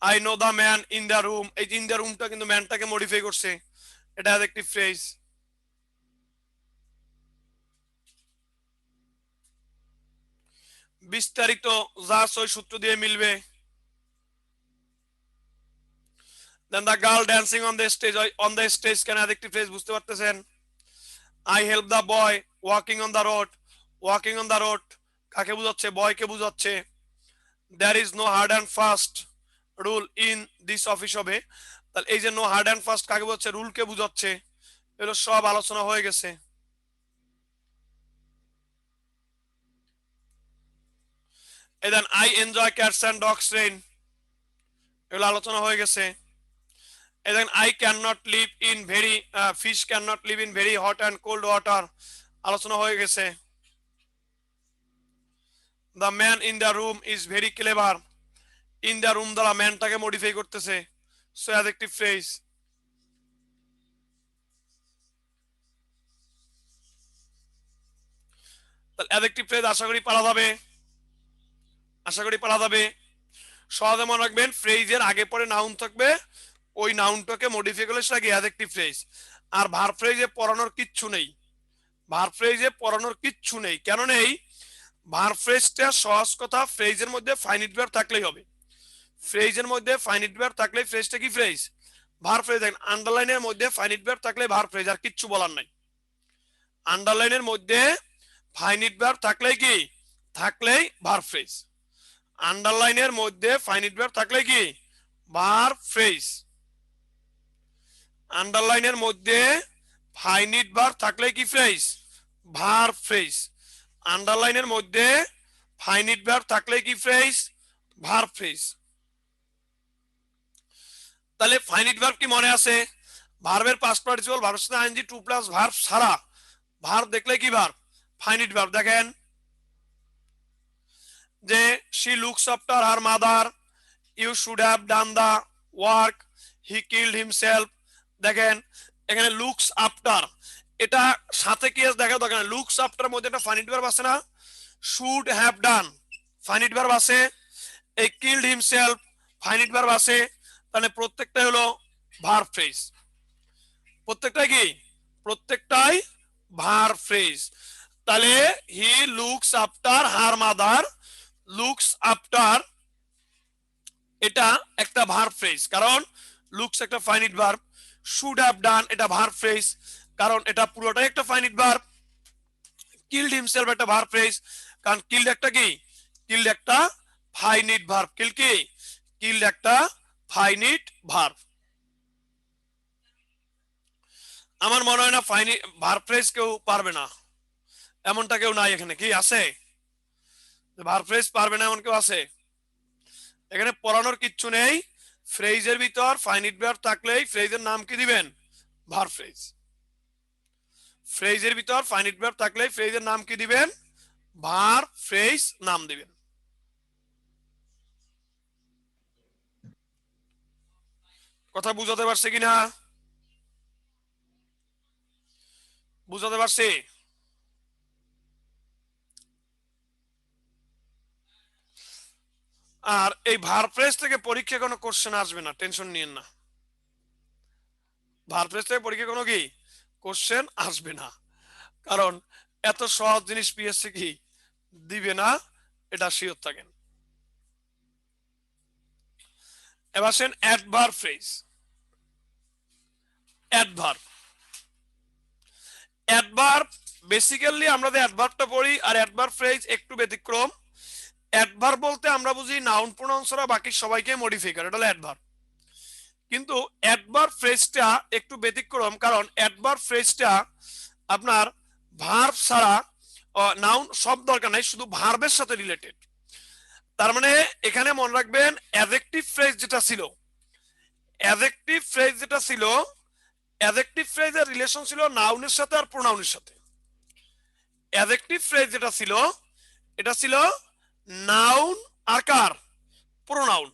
I know the man in the room. এই ইন দ্য রুমটা কিন্তু ম্যানটাকে মডিফাই করছে, এটা অ্যাডজেক্টিভ ফ্রেজ। বিস্তারিত যা ওই সূত্র দিয়ে মিলবে। Then the girl dancing on the stage, on the stage কেন অ্যাডজেক্টিভ ফ্রেজ বুঝতে পারতেছেন? I help the boy walking on the road. Walking on the road কাকে বোঝাচ্ছে? বয়কে বোঝাচ্ছে। There is no hard and fast rule in this office হবে। তাহলে এই যে নো হার্ড অ্যান্ড ফাস্ট কাকে বোঝাচ্ছে? রুলকে বোঝাচ্ছে। এগুলো সব আলোচনা হয়ে গেছে। এই then I enjoy cats and dogs rain, এগুলো আলোচনা হয়ে গেছে। এই then I can not live in very fish can not live in very hot and cold water, আলোচনা হয়ে গেছে। The man in the room is very clever, in the room দ্বারা ম্যানটাকে মডিফাই করতেছে, সো অ্যাডজেক্টিভ ফ্রেজ। তাহলে adjective phrase আশা করি পারা যাবে। আশা করি পারা যাবে। সহজে মনে রাখবেন ফ্রেজের আগে পরে নাউন থাকবে, ওই নাউনটাকে মডিফাই করলে সেটা কি? Adjective phrase. আর ভার্ব ফ্রেজে পড়ানোর কিচ্ছু নেই। ভার্ব ফ্রেজে পড়ানোর কিচ্ছু নেই। কেন নেই? ভার্ব ফ্রেজটা সহজ কথা, ফ্রেজের মধ্যে ফাইনিট ভার্ব থাকলেই হবে। ফ্রেজের মধ্যে ফাইনিট ভার্ব থাকলে ফ্রেজটা কি ফ্রেজ? Verb phrase. দেখেন আন্ডারলাইনের মধ্যে ফাইনিট ভার্ব থাকলে ভার্ব ফ্রেজ, আর কিচ্ছু বলার নাই। আন্ডারলাইনের মধ্যে ফাইনিট ভার্ব থাকলেই কি? থাকলেই ভার্ব ফ্রেজ। আন্ডারলাইনের মধ্যে ফাইনিট ভার্ব থাকলে কি? Verb phrase. আন্ডারলাইনের মধ্যে ফাইনিট ভার্ব থাকলে কি ফ্রেজ? Verb phrase. আন্ডারলাইনের মধ্যে ফাইনিট ভার্ব থাকলে কি ফ্রেজ? Verb phrase. তাহলে ফাইনিট ভার্ব কি মনে আছে? ভার্বের পাস্ট পার্টিসিপল, ভার্বের সাথে আইএনজি টু প্লাস ভার্ব ছাড়া ভার্ব দেখলে কি ভার্ব? Finite verb. দেখেন যে she looks after her mother, you should have done the work, he killed himself। দেখেন এখানে লুকস আফটার, এটা সাথে কি আছে দেখো, দেখেন লুকস আফটার মধ্যে একটা ফাইনিট ভার্ব আছে না, should have done finite verb আছে, এই কিলড হিমসেলফ ফাইনিট ভার্ব আছে, তাহলে প্রত্যেকটাই হলো ভার্ব ফ্রেজ। প্রত্যেকটাই কি, প্রত্যেকটাই ভার্ব ফ্রেজ। তাহলে he looks after her mother, looks after এটা একটা ভার্ব ফ্রেজ, কারণ লুকস একটা finite verb. Should have done এটা ভার্ব ফ্রেজ, কারণ এটা পুরোটাই একটা ফাইনিট ভার্ব। কিলড হিমসেলফ একটা ভার্ব ফ্রেজ, কারণ কিলড একটা কি, কিলড একটা ফাইনিট ভার্ব। কিল কি, কিলড একটা ফাইনিট ভার্ব। আমার মনে হয় না ফাইনিট ভার্ব ফ্রেজ কেউ পারবে না, এমনটা কেউ নাই এখানে, কি আছে ভার্ব ফ্রেজ পারবে না এমন কেউ আছে? এখানে পড়ানোর কিচ্ছু নেই, ফ্রেজের ভিতর ফাইনিট ভার্ব থাকলেই ফ্রেজের নাম কি দিবেন, ভার্ব ফ্রেজ। ফ্রেজের ভিতর ফাইনিট ভার্ব থাকলে ফ্রেজের নাম কি দিবেন, ভার্ব ফ্রেজ নাম দিবেন। কথা বুঝাতে পারছে কিনা, বুঝাতে পারছি? আর এই ভার্ব ফ্রেজ থেকে পরীক্ষা কোনো কোশ্চেন আসবে না, টেনশন নিয়েন না। ভার্ব ফ্রেজ থেকে পরীক্ষা কোনো কি কোশ্চেন আসবে না, কারণ এত সহজ জিনিস পিএসসি কি দিবে না, এটা শিওর থাকেন। এবার আসেন adverb phrase. Adverb, adverb basically আমরা যে অ্যাডভার্বটা পড়ি আর অ্যাডভার্ব ফ্রেজ একটু ব্যতিক্রম। অ্যাডভার্ব বলতে আমরা বুঝি নাউন প্রোনাউন্সরা বাকি সবাইকে মডিফাই করে, এটা হলো অ্যাডভার্ব। কিন্তু অ্যাডভার্ব ফ্রেজটা একটু ব্যতিক্রম, কারণ অ্যাডভার্ব ফ্রেজটা আপনার ভার্ব ছাড়া, নাউন সব দরকার নাই, শুধু ভার্বের সাথে রিলেটেড। তার মানে এখানে মনে রাখবেন অ্যাডজেক্টিভ ফ্রেজ যেটা ছিল, অ্যাডজেক্টিভ ফ্রেজ যেটা ছিল, অ্যাডজেক্টিভ ফ্রেজের রিলেশন ছিল নাউনের সাথে আর প্রোনাউনের সাথে। অ্যাডজেক্টিভ ফ্রেজ যেটা ছিল এটা ছিল নাউন আর কার, প্রোনাউন।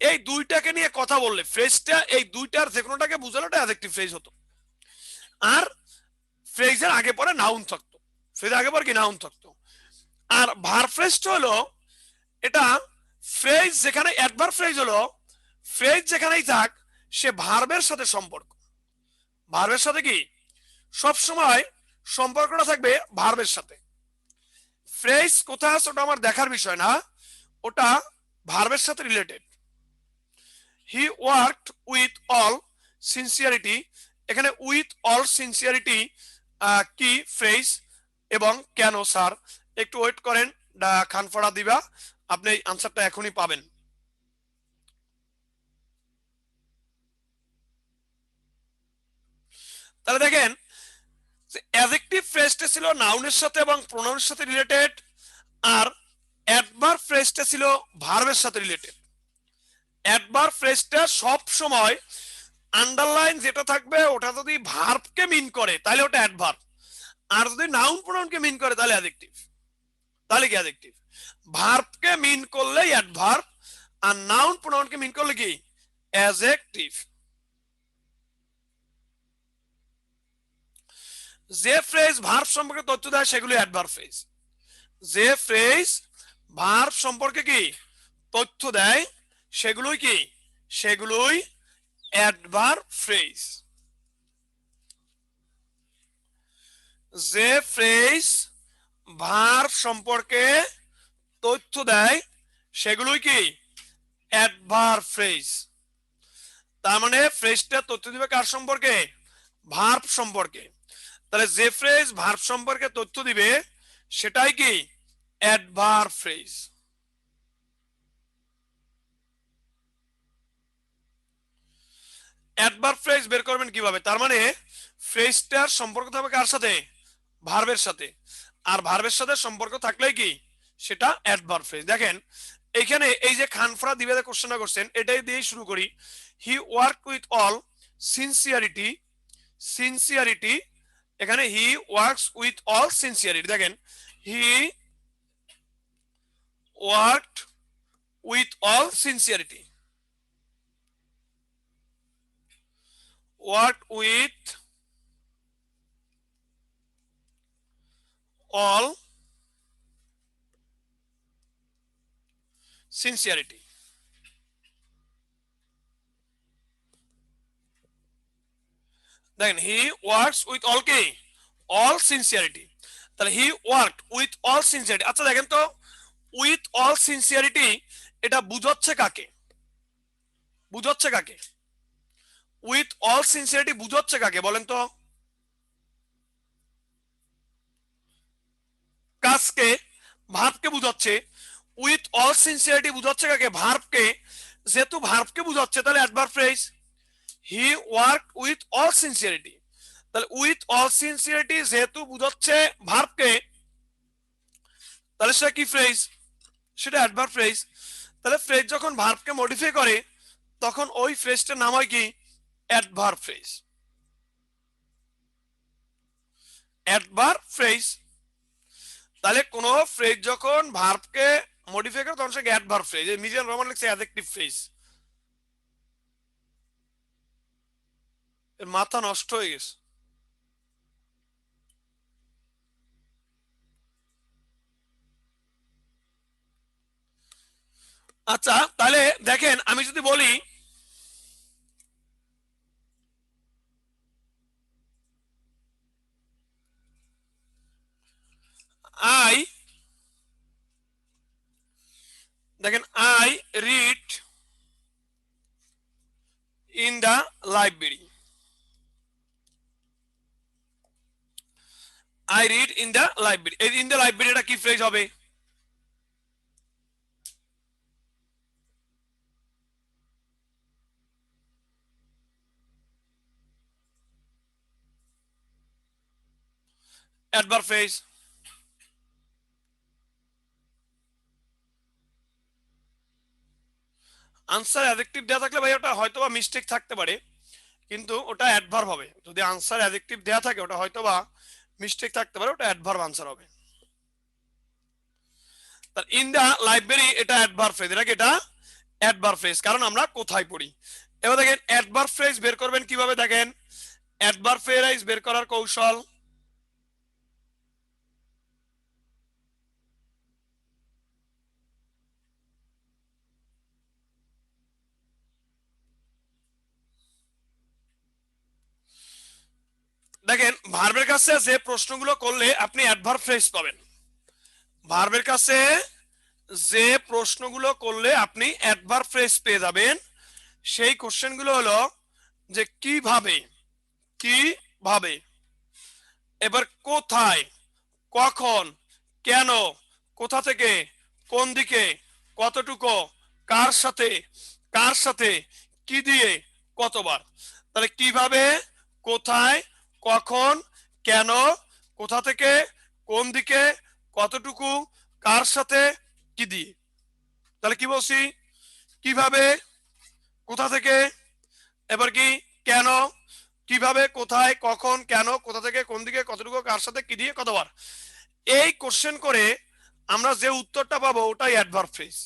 এই দুইটাকে নিয়ে কথা বললে ফ্রেজটা এই দুইটার যে কোনোটাকে বুঝালে ওটা অ্যাডজেক্টিভ ফ্রেজ হতো। আর ফ্রেজের আগে পরে নাউন থাকতো, ফ্রেজের আগে পরে কি নাউন থাকতো। আর ভার্ব ফ্রেজটা হলো এটা ফ্রেজ যেখানে, অ্যাডভার্ব ফ্রেজ হলো ফ্রেজ যেখানেই থাক সে ভার্বের সাথে সম্পর্ক, ভার্বের সাথে কি সব সময় সম্পর্কটা থাকবে ভার্বের সাথে। ফ্রেজ কোথায় আছে ওটা আমার দেখার বিষয় না, ওটা ভার্বের সাথে related. He worked with all sincerity, এখানে উইথ অল সিনসিয়ারিটি কি ফ্রেজ এবং কেন স্যার, একটু ওয়েট করেন, খানফড়া দিবা, আপনি আনসারটা এখনই পাবেন। তাহলে দেখেন অ্যাডজেক্টিভ ফ্রেজটা ছিল নাউনের সাথে এবং প্রোনাউনের সাথে রিলেটেড, আর অ্যাডভার্ব ফ্রেজটা ছিল ভার্বের সাথে রিলেটেড। অ্যাডভার্ব ফ্রেজটা সব সময় আন্ডারলাইন যেটা থাকবে ওটা যদি ভার্বকে মিন করে তাহলে ওটা অ্যাডভার্ব, আর যদি নাউন প্রোনাউনকে মিন করে তাহলে অ্যাডজেক্টিভ। তাহলে কি অ্যাডজেক্টিভ, ভার্বকে মিন করলে অ্যাডভার্ব আর নাউন প্রোনাউনকে মিন করলে কি অ্যাডজেক্টিভ। যে ফ্রেজ ভার্ব সম্পর্কে তথ্য দেয় সেগুলো অ্যাডভার্ব ফ্রেজ, যে ফ্রেজ ভার্ব সম্পর্কে কি তথ্য দেয় সেগুলোই কি, সেগুলোই অ্যাডভার্ব ফ্রেজ। যে ফ্রেজ ভার্ব সম্পর্কে তথ্য দেয় সেগুলোই কি অ্যাডভার্ব ফ্রেজ। তার মানে ফ্রেজটা তথ্য দিবে কার সম্পর্কে, ভার্ব সম্পর্কে। তাহলে যে ফ্রেজ ভার্ব সম্পর্কে তথ্য দিবে সেটাই কি অ্যাডভার্ব ফ্রেজ। অ্যাডভার্ব ফ্রেজ বের করবেন কিভাবে, তার মানে ফ্রেজটার সম্পর্ক থাকবে কার সাথে, ভার্বের সাথে, আর ভার্বের সাথে সম্পর্ক থাকলেই কি সেটা অ্যাডভার্ব ফ্রেজ। দেখেন এইখানে এই যে খানফরা দিবে কোশ্চেনটা করছেন এটাই দিয়ে শুরু করি। He work with all sincerity, sincerity এখানে he works with all sincerity, দেখেন he worked with all sincerity, worked with all sincerity. দেখেন হি ওয়ার্কস উইথ অল কে, অল সিনসিয়ারিটি, তাহলে he worked with all sincerity. আচ্ছা দেখেন তো with all sincerity এটা বুঝাচ্ছে কাকে, বুঝাচ্ছে কাকে? উইথ অল সিনসিয়ারিটি বুঝাচ্ছে কাকে বলেন তো? কাজকে, ভার্বকে বুঝাচ্ছে। উইথ অল সিনসিয়ারিটি বুঝাচ্ছে কাকে? ভার্বকে। যেহেতু ভার্বকে বুঝাচ্ছে তাহলে adverb phrase. He worked with all sincerity, তাহলে উইথ অল সিনসিয়ারিটি যেহেতু বুঝাচ্ছে ভার্বকে, তাহলে সেটা কি ফ্রেজ? সেটা অ্যাডভার্ব ফ্রেজ। তাহলে ফ্রেজ যখন ভার্বকে মডিফাই করে তখন ওই ফ্রেজটার নাম হয় কি? Adverb phrase. Adverb phrase. তাহলে কোন ফ্রেজ যখন ভার্বকে মডিফাই করে তখন সেটা অ্যাডভার্ব ফ্রেজ। মিজান রহমান লিখছে অ্যাডজেক্টিভ ফ্রেজ। এর মাথা নষ্ট হয়ে গেছে। আচ্ছা তাহলে দেখেন আমি যদি বলি আই, দেখেন I read in the library, I read in the library, এই ইন দা লাইব্রেরিটা কি ফ্রেজ হবে? Adverb phrase. আনসার অ্যাডজেক্টিভ দেয়া থাকলে ভাই ওটা হয়তোবা মিস্টেক থাকতে পারে, কিন্তু ওটা অ্যাডভার্ব হবে। যদি আনসার অ্যাডজেক্টিভ দেয়া থাকে ওটা হয়তোবা মিস্টেক থাকতে পারে, ওটা অ্যাডভার্ব আনসার হবে। তার ইন দা লাইব্রেরি এটা অ্যাডভার্ব ফ্রেজ, এটা কি? এটা অ্যাডভার্ব ফ্রেজ, কারণ আমরা কোথায় পড়ি। এবার দেখেন অ্যাডভার্ব ফ্রেজ বের করবেন কিভাবে, দেখেন অ্যাডভার্ব ফ্রেজ বের করার কৌশল। দেখেন ভার্বের কাছে যে প্রশ্নগুলো করলে আপনি অ্যাডভার্ব ফ্রেজ পাবেন, ভার্বের কাছে যে প্রশ্নগুলো করলে আপনি অ্যাডভার্ব ফ্রেজ পেয়ে যাবেন, সেই কোশ্চেনগুলো হলো যে কিভাবে, কিভাবে, এবার কোথায়, কখন, কেন, কোথা থেকে, কোন দিকে, কতটুকু, কার সাথে, কার সাথে, কি দিয়ে, কতবার। তাহলে কিভাবে, কোথায়, কখন, কেন, কোথা থেকে, কোন দিকে, কতটুকু, কার সাথে, কি দিয়ে। তাহলে কি বলছি? কিভাবে, কোথা থেকে, এবার কি কেন, কিভাবে, কোথায়, কখন, কেন, কোথা থেকে, কোন দিকে, কতটুকু, কার সাথে, কি দিয়ে, কতবার। এই কোশ্চেন করে আমরা যে উত্তরটা পাবো ওটাই অ্যাডভার্ব ফ্রেজ।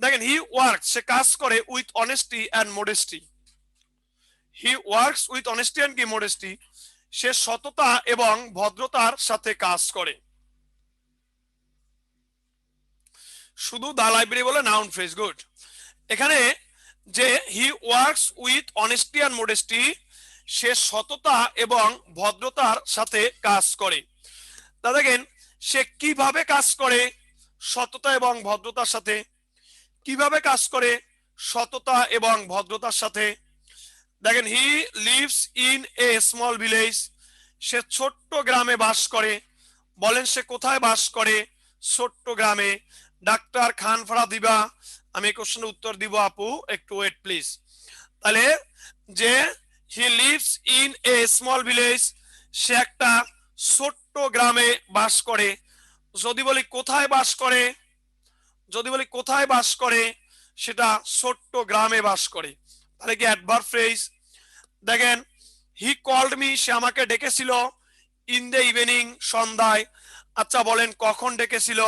দেখেন হি ওয়ার্কস, সে কাজ করে with honesty and modesty. He works with honesty and কি মডেস্টি, সে সততা এবং ভদ্রতার সাথে কাজ করে। শুধু দা লাইব্রেরি বলে নাউন ফ্রেজ, গুড। এখানে যে he works with honesty and modesty, সে সততা এবং ভদ্রতার সাথে কাজ করে। তা দেখেন সে কিভাবে কাজ করে? সততা এবং ভদ্রতার সাথে। কিভাবে কাজ করে? সততা এবং ভদ্রতার সাথে। দেখেন he lives in a small village, সে ছোট্ট গ্রামে বাস করে। বলেন সে কোথায় বাস করে? ছোট্ট গ্রামে। ডাক্তার খান ফাড়া দিবা, আমি এই কোশ্চেনের উত্তর দিব আপু, একটু ওয়েট প্লিজ। তাহলে যে he lives in a small village, সে একটা ছোট্ট গ্রামে বাস করে। যদি বলি কোথায় বাস করে, যদি বলি কোথায় বাস করে, সেটা ছোট্ট গ্রামে বাস করে। তাহলে কি অ্যাডভার্ব ফ্রেজ। দেখেন হি কল্ড মি, সে আমাকে ডেকেছিল, ইন দ্য ইভিনিং, সন্ধ্যায়। আচ্ছা বলেন কখন ডেকেছিল?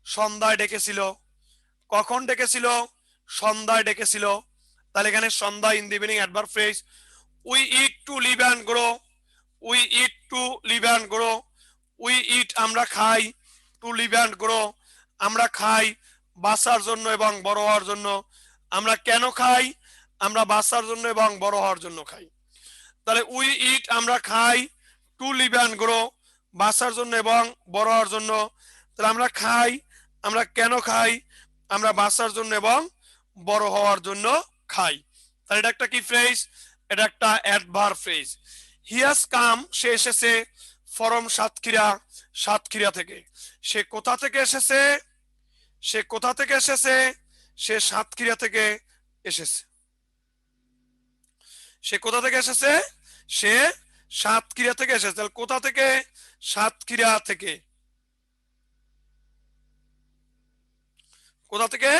সন্ধ্যায় ডেকেছিল। কখন ডেকেছিল? সন্ধ্যায় ডেকেছিল। তাহলে এখানে সন্ধ্যা, in the evening, adverb phrase. We eat to live and grow, we eat to live and grow, we eat আমরা খাই, টু লিভ অ্যান্ড গ্রো আমরা খাই, বাঁচার জন্য এবং বড় হওয়ার জন্য। আমরা কেন খাই? আমরা বাঁচার জন্য এবং বড় হওয়ার জন্য খাই। তাহলে উই ইট আমরা খাই, টু লিভ অ্যান্ড গ্রো বাঁচার জন্য এবং বড় হওয়ার জন্য। তাহলে আমরা খাই, আমরা কেন খাই? আমরা বাঁচার জন্য এবং বড় হওয়ার জন্য খাই। তাহলে এটা একটা কি ফ্রেজ? এটা একটা adverb phrase. He has come, সে এসেছে, ফরম সাতক্ষীরা, সাতক্ষীরা থেকে। সে কোথা থেকে এসেছে? সে কোথা থেকে এসেছে? সে সাতক্ষীরা থেকে এসেছে। সে কোথা থেকে এসেছে? সে সাতক্ষীরা থেকে এসেছে। তাহলে কোথা থেকে? সাতক্ষীরা থেকে। কোথা থেকে?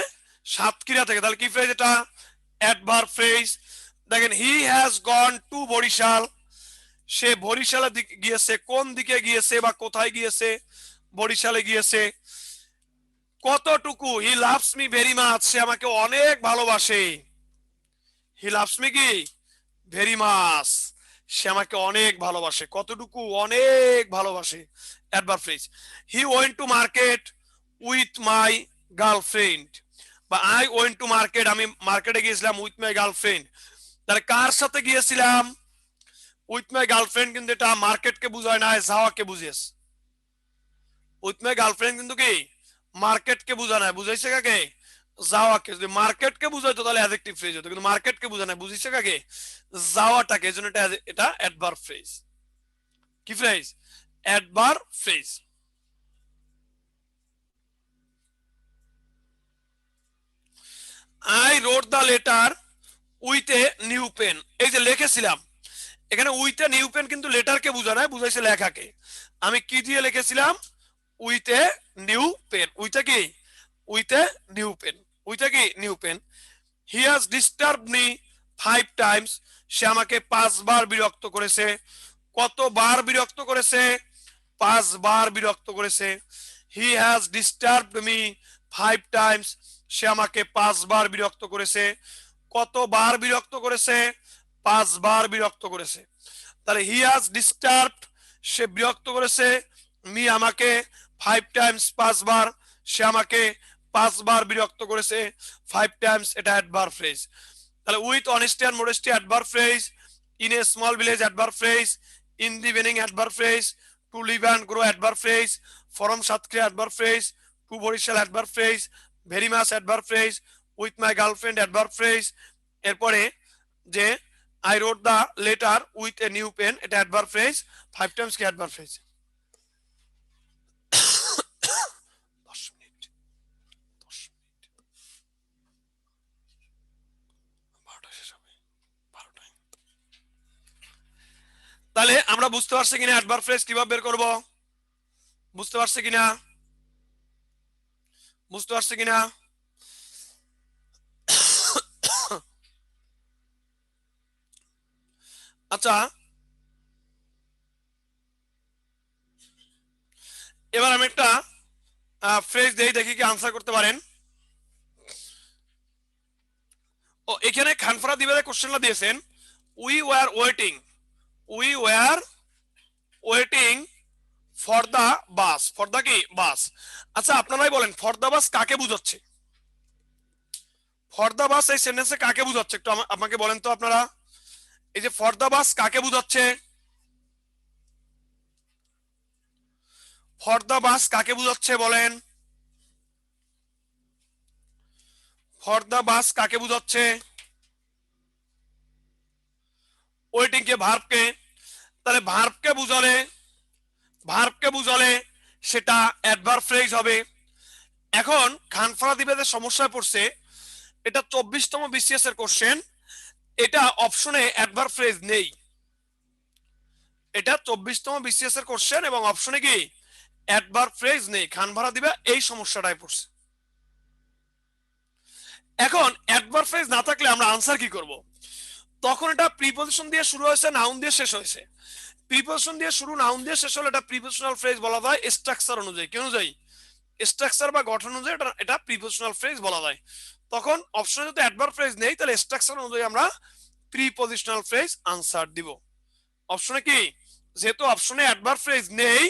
সাতক্ষীরা থেকে। তাহলে কি ফ্রেজ এটা? Adverb phrase. দেখেন he has gone to Barishal, সে বরিশালে গিয়েছে। কোন দিকে গিয়েছে বা কোথায় গিয়েছে? বরিশালে গিয়েছে। কতটুকু? He loves me very much, সে আমাকে অনেক ভালোবাসে। হি লাভস মি কি? ভেরি মাচ, সে আমাকে অনেক ভালোবাসে। কতটুকু? অনেক ভালোবাসে। Adverb phrase. He went to market with my girlfriend, বা আই ওয়েন্ট টু মার্কেট, আমি মার্কেটে গিয়েছিলাম উইথ মাই গার্লফ্রেন্ড। তাহলে কার সাথে গিয়েছিলাম? উইথ মাই গার্লফ্রেন্ড, কিন্তু এটা মার্কেটকে বুঝায় না, যাওয়াকে বুঝিয়েছে। উইথ মাই গার্লফ্রেন্ড কিন্তু কি মার্কেটকে বুঝায় না, বুঝাইছে কাকে? যাওয়াকে। যদি মার্কেটকে বুঝাইতো তাহলে অ্যাডজেক্টিভ ফ্রেজ হতো, কিন্তু মার্কেটকে বুঝায় না, বুঝিয়েছে কাকে? যাওয়াটাকে। এজন্য এটা অ্যাডভার্ব ফ্রেজ। কি phrase? Adverb phrase. I wrote the letter with a new pen, এই যে লিখেছিলাম, এখানে উইথ এ নিউ পেন কিন্তু লেটারকে বুঝায় না, বুঝাইছে লেখাকে। আমি কি দিয়ে লিখেছিলাম? With a new pen. With a কি? With a new pen. With a কি? New pen. He has disturb me 5 times, সে আমাকে 5 বার বিরক্ত করেছে। কতবার বিরক্ত করেছে? 5 বার বিরক্ত করেছে। He has disturbed me 5 times, সে আমাকে 5 বার বিরক্ত করেছে। কতবার বিরক্ত করেছে? 5 বার বিরক্ত করেছে। তাহলে হি হ্যাজ ডিস্টার্বড, সে বিরক্ত করেছে, মি আমাকে, 5 টাইমস 5 বার, সে আমাকে 5 বার বিরক্ত করেছে। 5 টাইমস এটা অ্যাডভার্ব ফ্রেজ। তাহলে with honesty and modesty adverb phrase, in a small village adverb phrase, in the evening adverb phrase, to live and grow adverb phrase, from Satkhira adverb phrase, to Barishal adverb phrase, very much adverb phrase, with my girlfriend adverb phrase. এরপরে যে I wrote the letter with a new pen, এটা adverb phrase. 5 times কি adverb phrase. 10 minute 10 minute 12টা শেষ হবে, 12টায়। তাহলে আমরা বুঝতে পারছি কিনা অ্যাডভার্ব ফ্রেজ কিভাবে বের করব? বুঝতে পারছি কিনা? বুঝতে পারছি কিনা? আচ্ছা, এবার আমি একটা ফ্রেজ দেই, দেখি কি আনসার করতে পারেন। ও এখানে খানফারা দিবে কোশ্চেনটা দিয়েছেন, we were waiting, we were waiting for the bus, for the কি? বাস। আচ্ছা আপনারাই বলেন ফর দা বাস কাকে বুঝাচ্ছে? ফর দা বাস এই সেন্টেন্সে কাকে বুঝাচ্ছে একটু আমাকে বলেন তো আপনারা। এই যে ফর দা বাস কাকে বুঝাচ্ছে? ফর দা বাস কাকে বুঝাচ্ছে বলেন? ফর দা বাস কাকে বুঝাচ্ছে? ওয়েটিং কে, ভার্বকে। তাহলে ভার্বকে বুঝালে সেটা অ্যাডভার্ব ফ্রেজ হবে। এখন খানফারা দিবে সমস্যায় পড়ছে, এটা 24তম বিসিএস এর কোশ্চেন, এটা অপশনে অ্যাডভার্ব ফ্রেজ নেই। এটা 24তম বিসিএস এর কোশ্চেন এবং অপশনে কি অ্যাডভার্ব ফ্রেজ নেই। খানফারা দিবে এই সমস্যাটাই পড়ছে। এখন অ্যাডভার্ব ফ্রেজ না থাকলে আমরা আনসার কি করব? তখন এটা প্রিপজিশন দিয়ে শুরু হয়েছে, নাউন দিয়ে শেষ হয়েছে। প্রিপজিশন দিয়ে শুরু, নাউন দিয়ে শেষ হলে এটা প্রিপজিশনাল ফ্রেজ বলা যায় স্ট্রাকচার অনুযায়ী। কি অনুযায়ী? স্ট্রাকচার বা গঠন অনুযায়ী এটা প্রিপজিশনাল ফ্রেজ বলা যায়। তখন অপশনে যদি অ্যাডভার্ব ফ্রেজ নেই, তাহলে স্ট্রাকচার অনুযায়ী আমরা প্রিপজিশনাল ফ্রেজ আনসার দিব। অপশনে কি, যেহেতু অপশনে অ্যাডভার্ব ফ্রেজ নেই,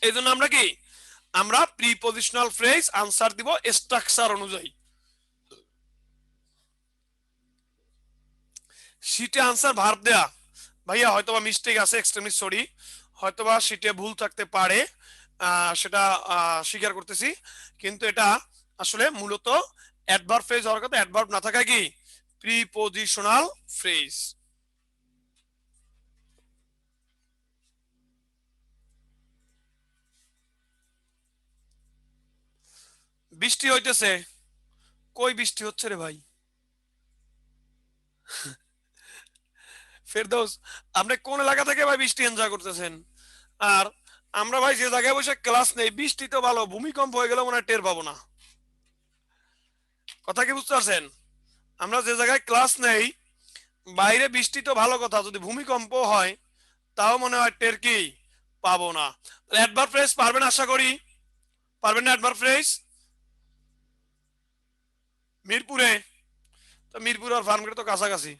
এই জন্য আমরা কি, আমরা প্রিপজিশনাল ফ্রেজ আনসার দিব স্ট্রাকচার অনুযায়ী। শিটে আনসার ভার্ব দেয়া, ভাইয়া হয়তোবা মিস্টেক আছে, এক্সট্রিমলি সরি, হয়তোবা শিটে ভুল থাকতে পারে, সেটা স্বীকার করতেছি, কিন্তু এটা আসলে মূলত অ্যাডভার্ব ফ্রেজ হওয়ার কথা, অ্যাডভার্ব না থাকা কি প্রিপজিশনাল ফ্রেজ। বৃষ্টি হইতেছে, কই বৃষ্টি হচ্ছে রে ভাই? ফেরদৌস, আপনি কোন এলাকা থেকে ভাই বৃষ্টি এনজয় করতেছেন? আর আমরা ভাই যে জায়গায় বসে ক্লাস নেই, বৃষ্টি তো ভালো, ভূমিকম্প হয়ে গেলে মনে হয় টের পাবো না। কথা কি বুঝতে পারছেন? আমরা যে জায়গায় ক্লাস নেই, বাইরে বৃষ্টি তো ভালো কথা, যদি ভূমিকম্প হয় তাও মনে হয় টের কি পাবো না। অ্যাডভার্ব ফ্রেজ পারবেন আশা করি, পারবেন না অ্যাডভার্ব ফ্রেজ? মিরপুরে, তো মিরপুর আর ফার্মগেট তো কাছাকাছি,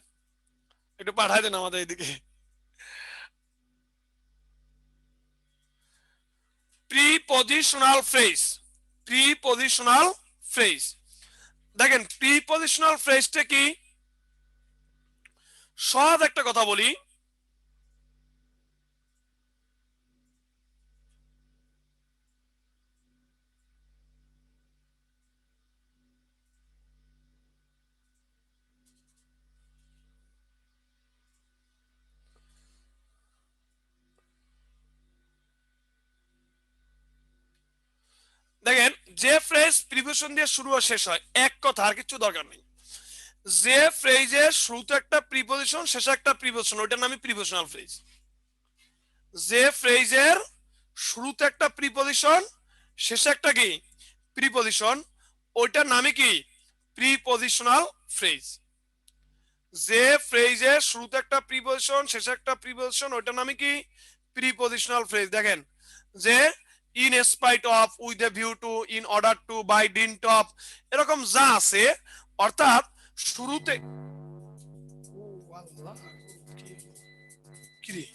একটু পাঠাই দেন আমাদের এদিকে। প্রিপজিশনাল ফ্রেজ, প্রিপজিশনাল ফ্রেজ, দেখেন প্রিপজিশনাল ফ্রেজটা কি, সহজ একটা কথা বলি, দেখেন যে ফ্রেজ প্রিপজিশন দিয়ে শুরু হয় শেষ হয়, এক কথা, আর কিছু দরকার নেই। যে ফ্রেজের শুরুতে একটা প্রিপজিশন শেষে একটা প্রিপজিশন, ওইটার নামই প্রিপজিশনাল ফ্রেজ। যে ফ্রেজের শুরুতে একটা প্রিপজিশন শেষে একটা কি প্রিপজিশন, ওইটার নামই কি প্রিপজিশনাল ফ্রেজ। যে ফ্রেজের শুরুতে একটা প্রিপজিশন শেষে একটা প্রিপজিশন, ওইটার নামই কি প্রিপজিশনাল ফ্রেজ। দেখেন যে in spite of, with a view to, in order to, by dint of, এরকম যা আছে, অর্থাৎ শুরুতে কি রে,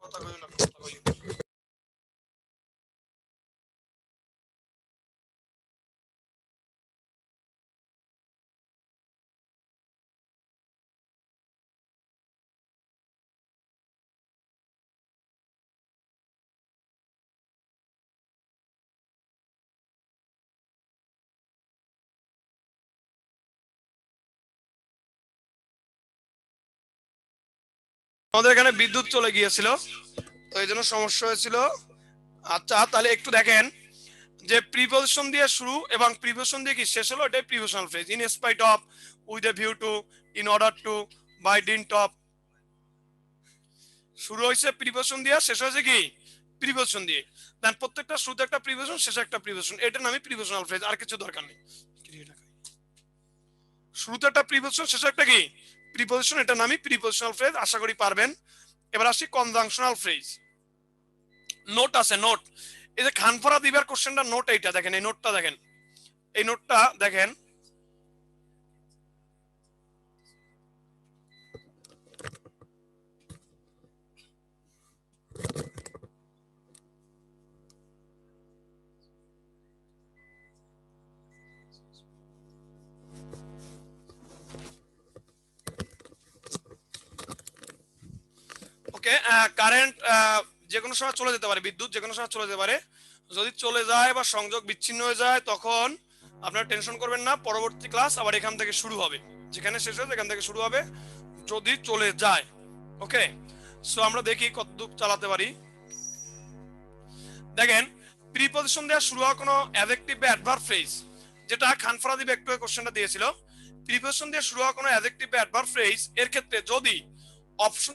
কথা কইও না, কথা কইও না। আমাদের এখানে বিদ্যুৎ চলে গিয়েছিল, তো এই জন্য সমস্যা হয়েছিল। আচ্ছা তাহলে একটু দেখেন, যে প্রিপোজিশন দিয়ে শুরু এবং প্রিপোজিশন দিয়ে কি শেষ হলো, এটাই prepositional phrase. In spite of, with a view to, in order to, by dint of. শুরু হয়েছে প্রিপোজিশন দিয়ে, শেষ হয়েছে কি প্রিপোজিশন দিয়ে। দেন প্রত্যেকটা শুরুতে একটা প্রিপোজিশন, শেষে একটা প্রিপোজিশন, এটার নামই প্রিপোজিশনাল ফ্রেজ, আর কিছু দরকার নেই। শুরুতে একটা প্রিপোজিশন, শেষে একটা কি প্রিপোজিশন, এটার নামই প্রিপোজিশনাল ফ্রেজ। আশা করি পারবেন। এবার আসি কনজাংশনাল ফ্রেজ। নোট আছে, নোট। এই যে খানফারা দিবার কোশ্চেনটা নোট, এইটা দেখেন, এই নোটটা দেখেন, এই নোটটা দেখেন। ওকে, কারেন্ট যে কোনো সময় চলে যেতে পারে, বিদ্যুৎ যে কোনো সময় চলে যেতে পারে। যদি চলে যায় বা সংযোগ বিচ্ছিন্ন হয়ে যায় তখন আপনারা টেনশন করবেন না, পরবর্তী ক্লাস আবার এখান থেকে শুরু হবে, যেখানে শেষ হয়েছে এখান থেকে শুরু হবে যদি চলে যায়। ওকে, সো আমরা দেখি কতদূর চালাতে পারি। দেখেন, প্রিপজিশন দেওয়া শুরু হওয়া কোনো অ্যাডজেক্টিভ বা অ্যাডভার্ব ফ্রেজ, যেটা খানফারা দিবে একটু কোশ্চেনটা দিয়েছিল, প্রিপজিশন দিয়ে শুরু হওয়া কোনো অ্যাডজেক্টিভ বা অ্যাডভার্ব ফ্রেজ এর ক্ষেত্রে যদি অপশন